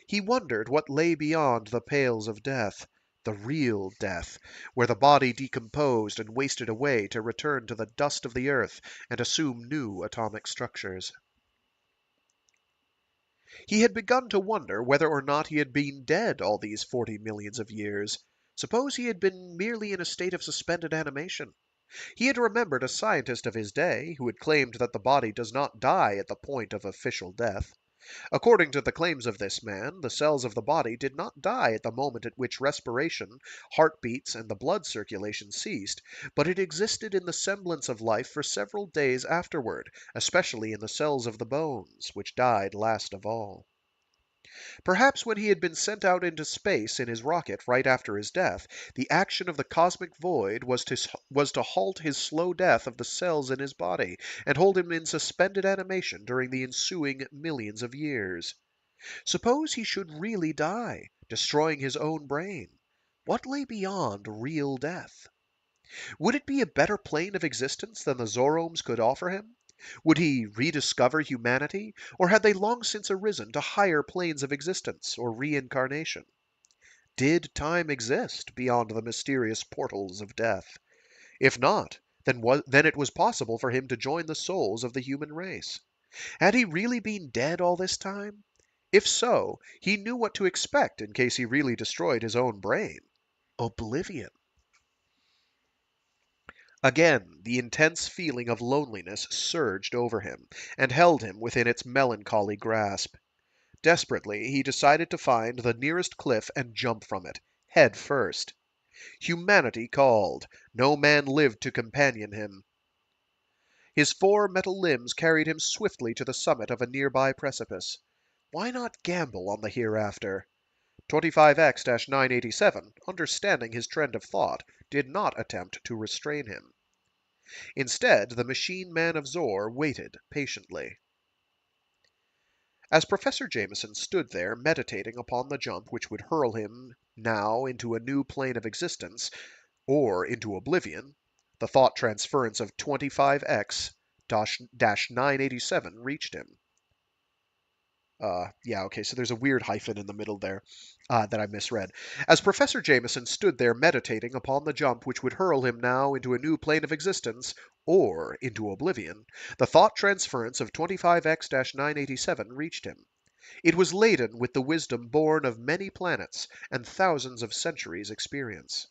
He wondered what lay beyond the pales of death, the real death, where the body decomposed and wasted away to return to the dust of the earth and assume new atomic structures. He had begun to wonder whether or not he had been dead all these 40 millions of years. Suppose he had been merely in a state of suspended animation. He had remembered a scientist of his day who had claimed that the body does not die at the point of official death. According to the claims of this man, the cells of the body did not die at the moment at which respiration, heartbeats, and the blood circulation ceased, but it existed in the semblance of life for several days afterward, especially in the cells of the bones, which died last of all. Perhaps when he had been sent out into space in his rocket right after his death, the action of the cosmic void was to halt his slow death of the cells in his body and hold him in suspended animation during the ensuing millions of years. Suppose he should really die, destroying his own brain. What lay beyond real death? Would it be a better plane of existence than the Zoromes could offer him? Would he rediscover humanity, or had they long since arisen to higher planes of existence or reincarnation? Did time exist beyond the mysterious portals of death? If not, then it was possible for him to join the souls of the human race. Had he really been dead all this time? If so, he knew what to expect in case he really destroyed his own brain. Oblivion. Again, the intense feeling of loneliness surged over him, and held him within its melancholy grasp. Desperately, he decided to find the nearest cliff and jump from it, head first. Humanity called. No man lived to companion him. His 4 metal limbs carried him swiftly to the summit of a nearby precipice. Why not gamble on the hereafter? 25X-987, understanding his trend of thought, did not attempt to restrain him. Instead, the machine man of Zor waited patiently. As Professor Jameson stood there meditating upon the jump which would hurl him now into a new plane of existence, or into oblivion, the thought transference of 25X-987 reached him. Yeah, okay, so there's a weird hyphen in the middle there that I misread. As Professor Jameson stood there meditating upon the jump which would hurl him now into a new plane of existence, or into oblivion, the thought transference of 25X-987 reached him. It was laden with the wisdom born of many planets and thousands of centuries' experience.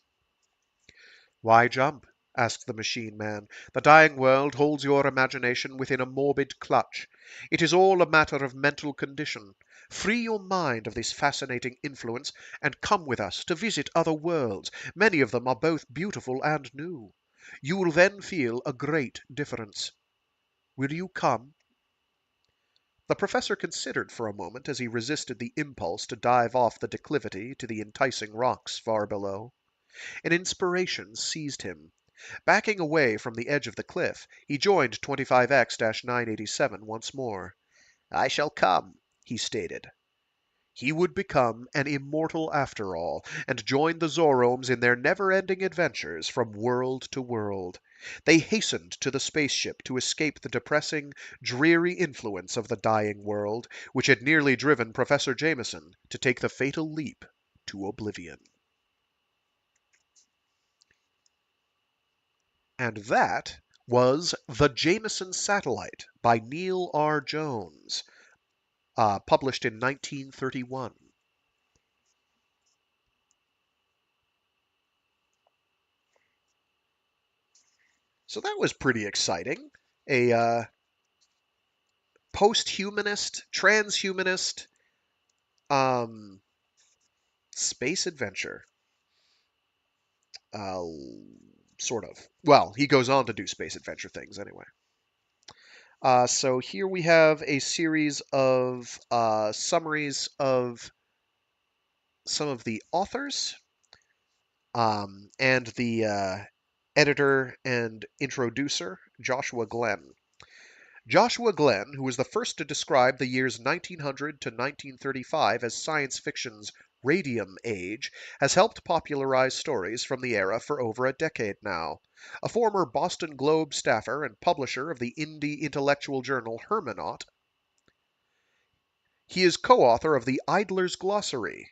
Why jump? Asked the machine man. The dying world holds your imagination within a morbid clutch. It is all a matter of mental condition. Free your mind of this fascinating influence and come with us to visit other worlds. Many of them are both beautiful and new. You will then feel a great difference. Will you come? The professor considered for a moment as he resisted the impulse to dive off the declivity to the enticing rocks far below. An inspiration seized him. Backing away from the edge of the cliff, he joined 25X-987 once more. I shall come, he stated. He would become an immortal after all, and join the Zoromes in their never-ending adventures from world to world. They hastened to the spaceship to escape the depressing, dreary influence of the dying world, which had nearly driven Professor Jameson to take the fatal leap to oblivion. And that was The Jameson Satellite by Neil R. Jones, published in 1931. So that was pretty exciting. A post-humanist, transhumanist um, space adventure. Uh, sort of. Well, he goes on to do space adventure things anyway. So here we have a series of summaries of some of the authors and the editor and introducer, Joshua Glenn. Joshua Glenn, who was the first to describe the years 1900 to 1935 as science fiction's Radium Age, has helped popularize stories from the era for over a decade now. A former Boston Globe staffer and publisher of the indie intellectual journal Hermenaut, He is co-author of the Idler's Glossary,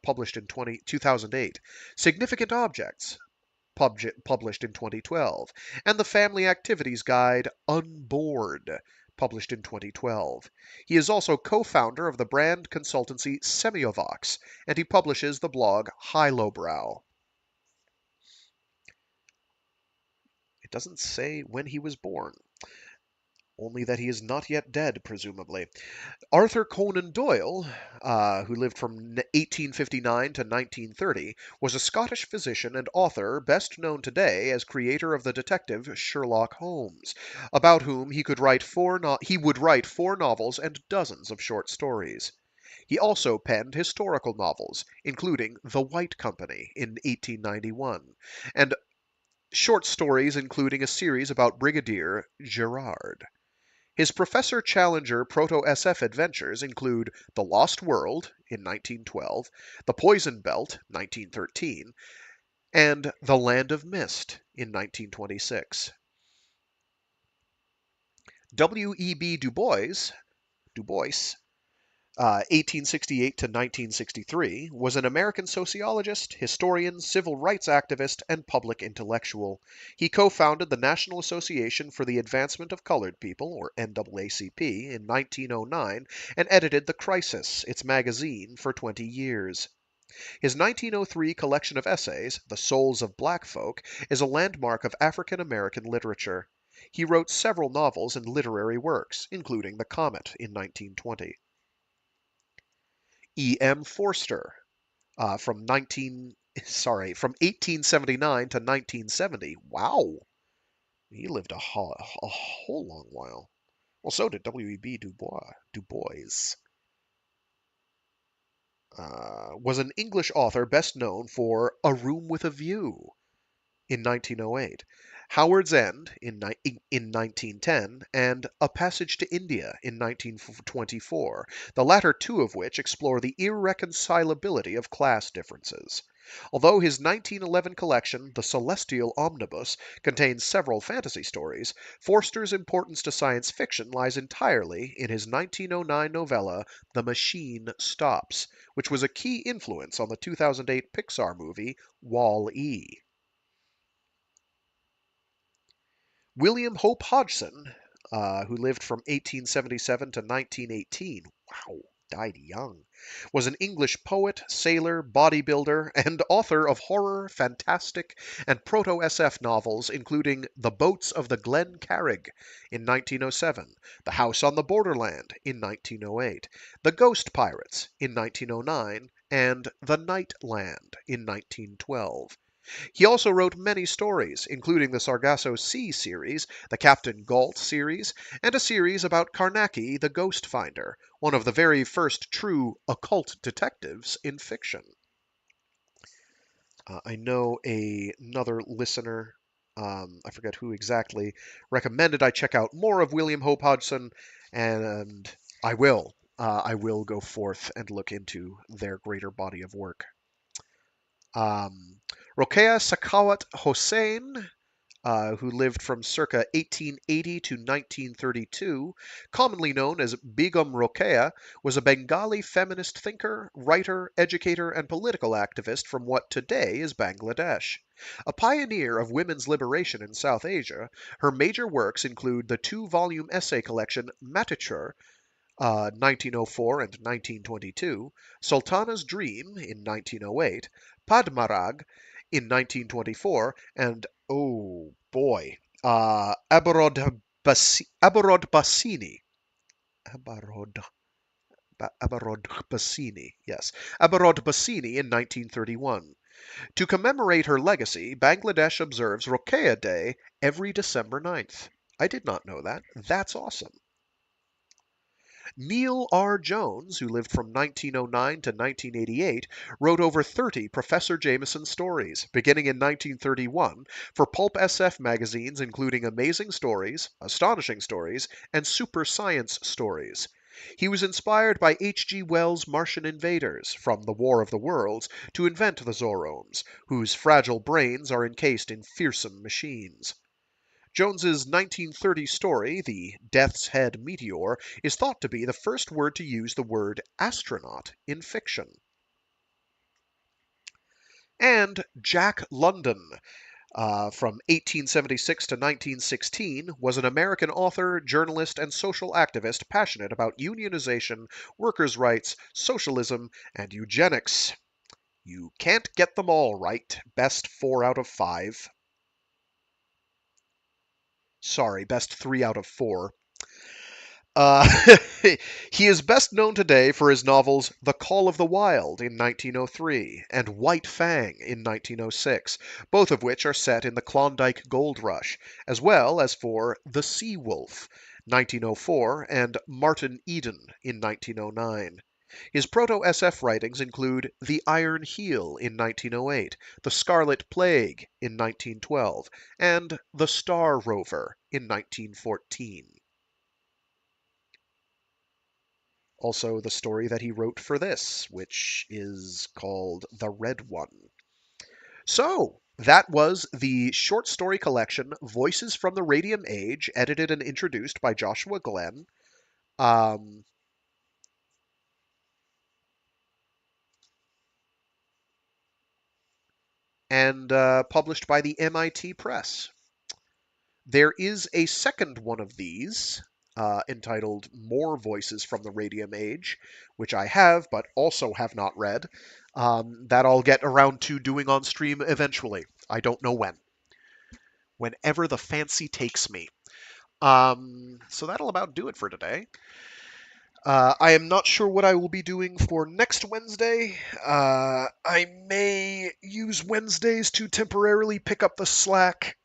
published in 2008, Significant Objects, published in 2012, and the Family Activities Guide Unbored, published in 2012. He is also co-founder of the brand consultancy Semiovox, and he publishes the blog High Lowbrow. It doesn't say when he was born, only that he is not yet dead, presumably. Arthur Conan Doyle, who lived from 1859 to 1930, was a Scottish physician and author best known today as creator of the detective Sherlock Holmes, about whom he would write four novels and dozens of short stories. He also penned historical novels, including The White Company in 1891, and short stories including a series about Brigadier Gerard. His Professor Challenger Proto-SF adventures include The Lost World in 1912, The Poison Belt, 1913, and The Land of Mist in 1926. W.E.B. Du Bois 1868 to 1963, was an American sociologist, historian, civil rights activist, and public intellectual. He co-founded the National Association for the Advancement of Colored People, or NAACP, in 1909 and edited The Crisis, its magazine, for 20 years. His 1903 collection of essays, The Souls of Black Folk, is a landmark of African American literature. He wrote several novels and literary works, including The Comet in 1920. E.M. Forster, from 1879 to 1970. Wow, he lived a whole long while. Well, so did W.E.B. Du Bois. Was an English author best known for A Room with a View in 1908, Howard's End in 1910, and A Passage to India in 1924, the latter two of which explore the irreconcilability of class differences. Although his 1911 collection, The Celestial Omnibus, contains several fantasy stories, Forster's importance to science fiction lies entirely in his 1909 novella The Machine Stops, which was a key influence on the 2008 Pixar movie Wall-E. William Hope Hodgson, who lived from 1877 to 1918, wow, died young, was an English poet, sailor, bodybuilder, and author of horror, fantastic, and proto-SF novels, including The Boats of the Glen Carrig in 1907, The House on the Borderland in 1908, The Ghost Pirates in 1909, and The Night Land in 1912. He also wrote many stories, including the Sargasso Sea series, the Captain Galt series, and a series about Carnacki the Ghost Finder, one of the very first true occult detectives in fiction. I know another listener, I forget who exactly, recommended I check out more of William Hope Hodgson, and I will. I will go forth and look into their greater body of work. Rokeya Sakawat Hossein, who lived from circa 1880 to 1932, commonly known as Begum Rokeya, was a Bengali feminist thinker, writer, educator, and political activist from what today is Bangladesh. A pioneer of women's liberation in South Asia, her major works include the two-volume essay collection Matichur, 1904 and 1922, Sultana's Dream in 1908, Padmarag in 1924, and oh boy, Abarod Basini. Abarod Basini, yes. Abarod Basini in 1931. To commemorate her legacy, Bangladesh observes Rokeya Day every December 9th. I did not know that. That's awesome. Neil R. Jones, who lived from 1909 to 1988, wrote over 30 Professor Jameson stories, beginning in 1931, for pulp SF magazines including Amazing Stories, Astonishing Stories, and Super Science Stories. He was inspired by H.G. Wells' Martian invaders, from The War of the Worlds, to invent the Zoromes, whose fragile brains are encased in fearsome machines. Jones's 1930 story, The Death's Head Meteor, is thought to be the first word to use the word astronaut in fiction. And Jack London, from 1876 to 1916, was an American author, journalist, and social activist passionate about unionization, workers' rights, socialism, and eugenics. You can't get them all right. Best 4 out of 5. Sorry, best 3 out of 4. Uh, he is best known today for his novels The Call of the Wild in 1903 and White Fang in 1906, both of which are set in the Klondike Gold Rush, as well as for The Sea Wolf, 1904, and Martin Eden in 1909. His proto-SF writings include The Iron Heel in 1908, The Scarlet Plague in 1912, and The Star Rover in 1914. Also, the story that he wrote for this, which is called The Red One. So, that was the short story collection Voices from the Radium Age, edited and introduced by Joshua Glenn. And published by the MIT Press. There is a second one of these, entitled More Voices from the Radium Age, which I have, but also have not read, that I'll get around to doing on stream eventually. I don't know when. Whenever the fancy takes me. So that'll about do it for today. I am not sure what I will be doing for next Wednesday. I may use Wednesdays to temporarily pick up the slack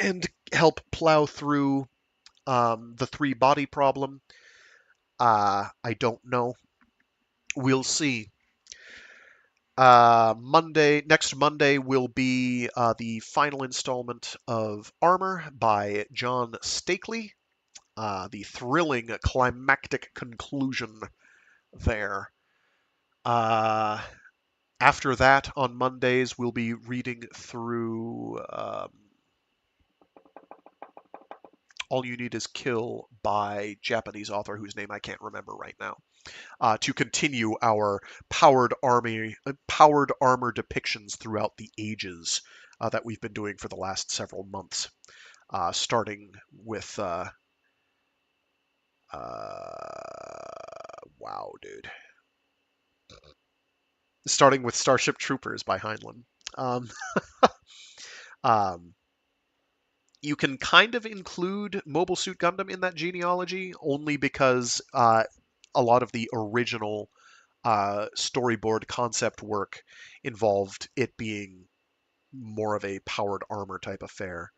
and help plow through the 3-body problem. I don't know. We'll see. Next Monday will be the final installment of Armor by John Stakely. The thrilling climactic conclusion there. After that, on Mondays, we'll be reading through All You Need Is Kill by Japanese author whose name I can't remember right now, to continue our powered armor depictions throughout the ages that we've been doing for the last several months, starting with wow, dude. Starting with Starship Troopers by Heinlein. Um, you can kind of include Mobile Suit Gundam in that genealogy, only because a lot of the original storyboard concept work involved it being more of a powered armor type affair.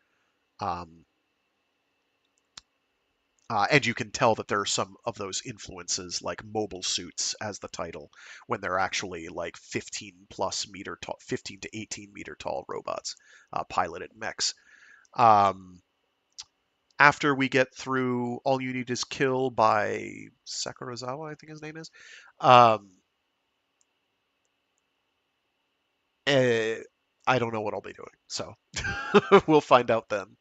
And you can tell that there are some of those influences, like mobile suits as the title, when they're actually like 15 plus meter tall, 15 to 18 meter tall robots, piloted mechs. After we get through All You Need Is Kill by Sakurazawa, I think his name is, I don't know what I'll be doing, so we'll find out then.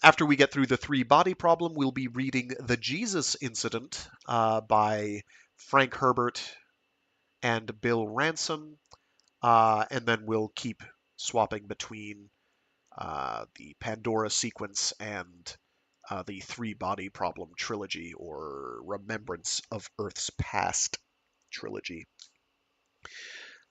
After we get through the 3-body problem, we'll be reading The Jesus Incident by Frank Herbert and Bill Ransom, and then we'll keep swapping between the Pandora sequence and the 3-body problem trilogy, or Remembrance of Earth's Past trilogy.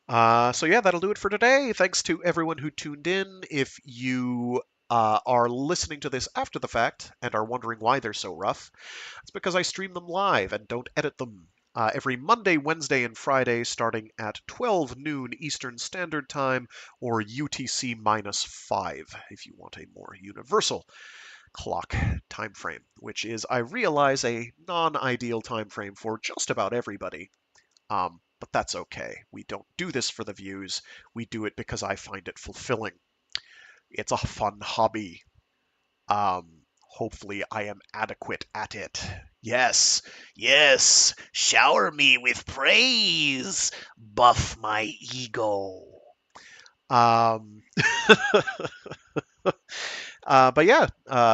So yeah, that'll do it for today. Thanks to everyone who tuned in. If you are listening to this after the fact and are wondering why they're so rough, it's because I stream them live and don't edit them. Every Monday, Wednesday, and Friday, starting at 12 noon Eastern Standard Time, or UTC -5, if you want a more universal clock time frame, which is, I realize, a non-ideal time frame for just about everybody. But that's okay. We don't do this for the views. We do it because I find it fulfilling. It's a fun hobby. Hopefully I am adequate at it. Yes, yes, shower me with praise. Buff my ego. But yeah,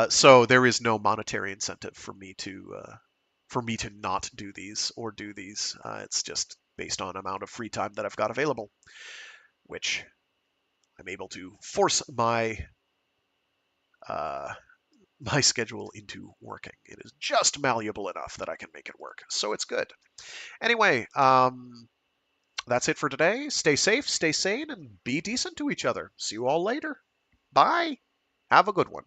so there is no monetary incentive for me to not do these or do these. It's just based on amount of free time that I've got available, which I'm able to force uh, my schedule into working. It is just malleable enough that I can make it work, so it's good. Anyway, that's it for today. Stay safe, stay sane, and be decent to each other. See you all later. Bye. Have a good one.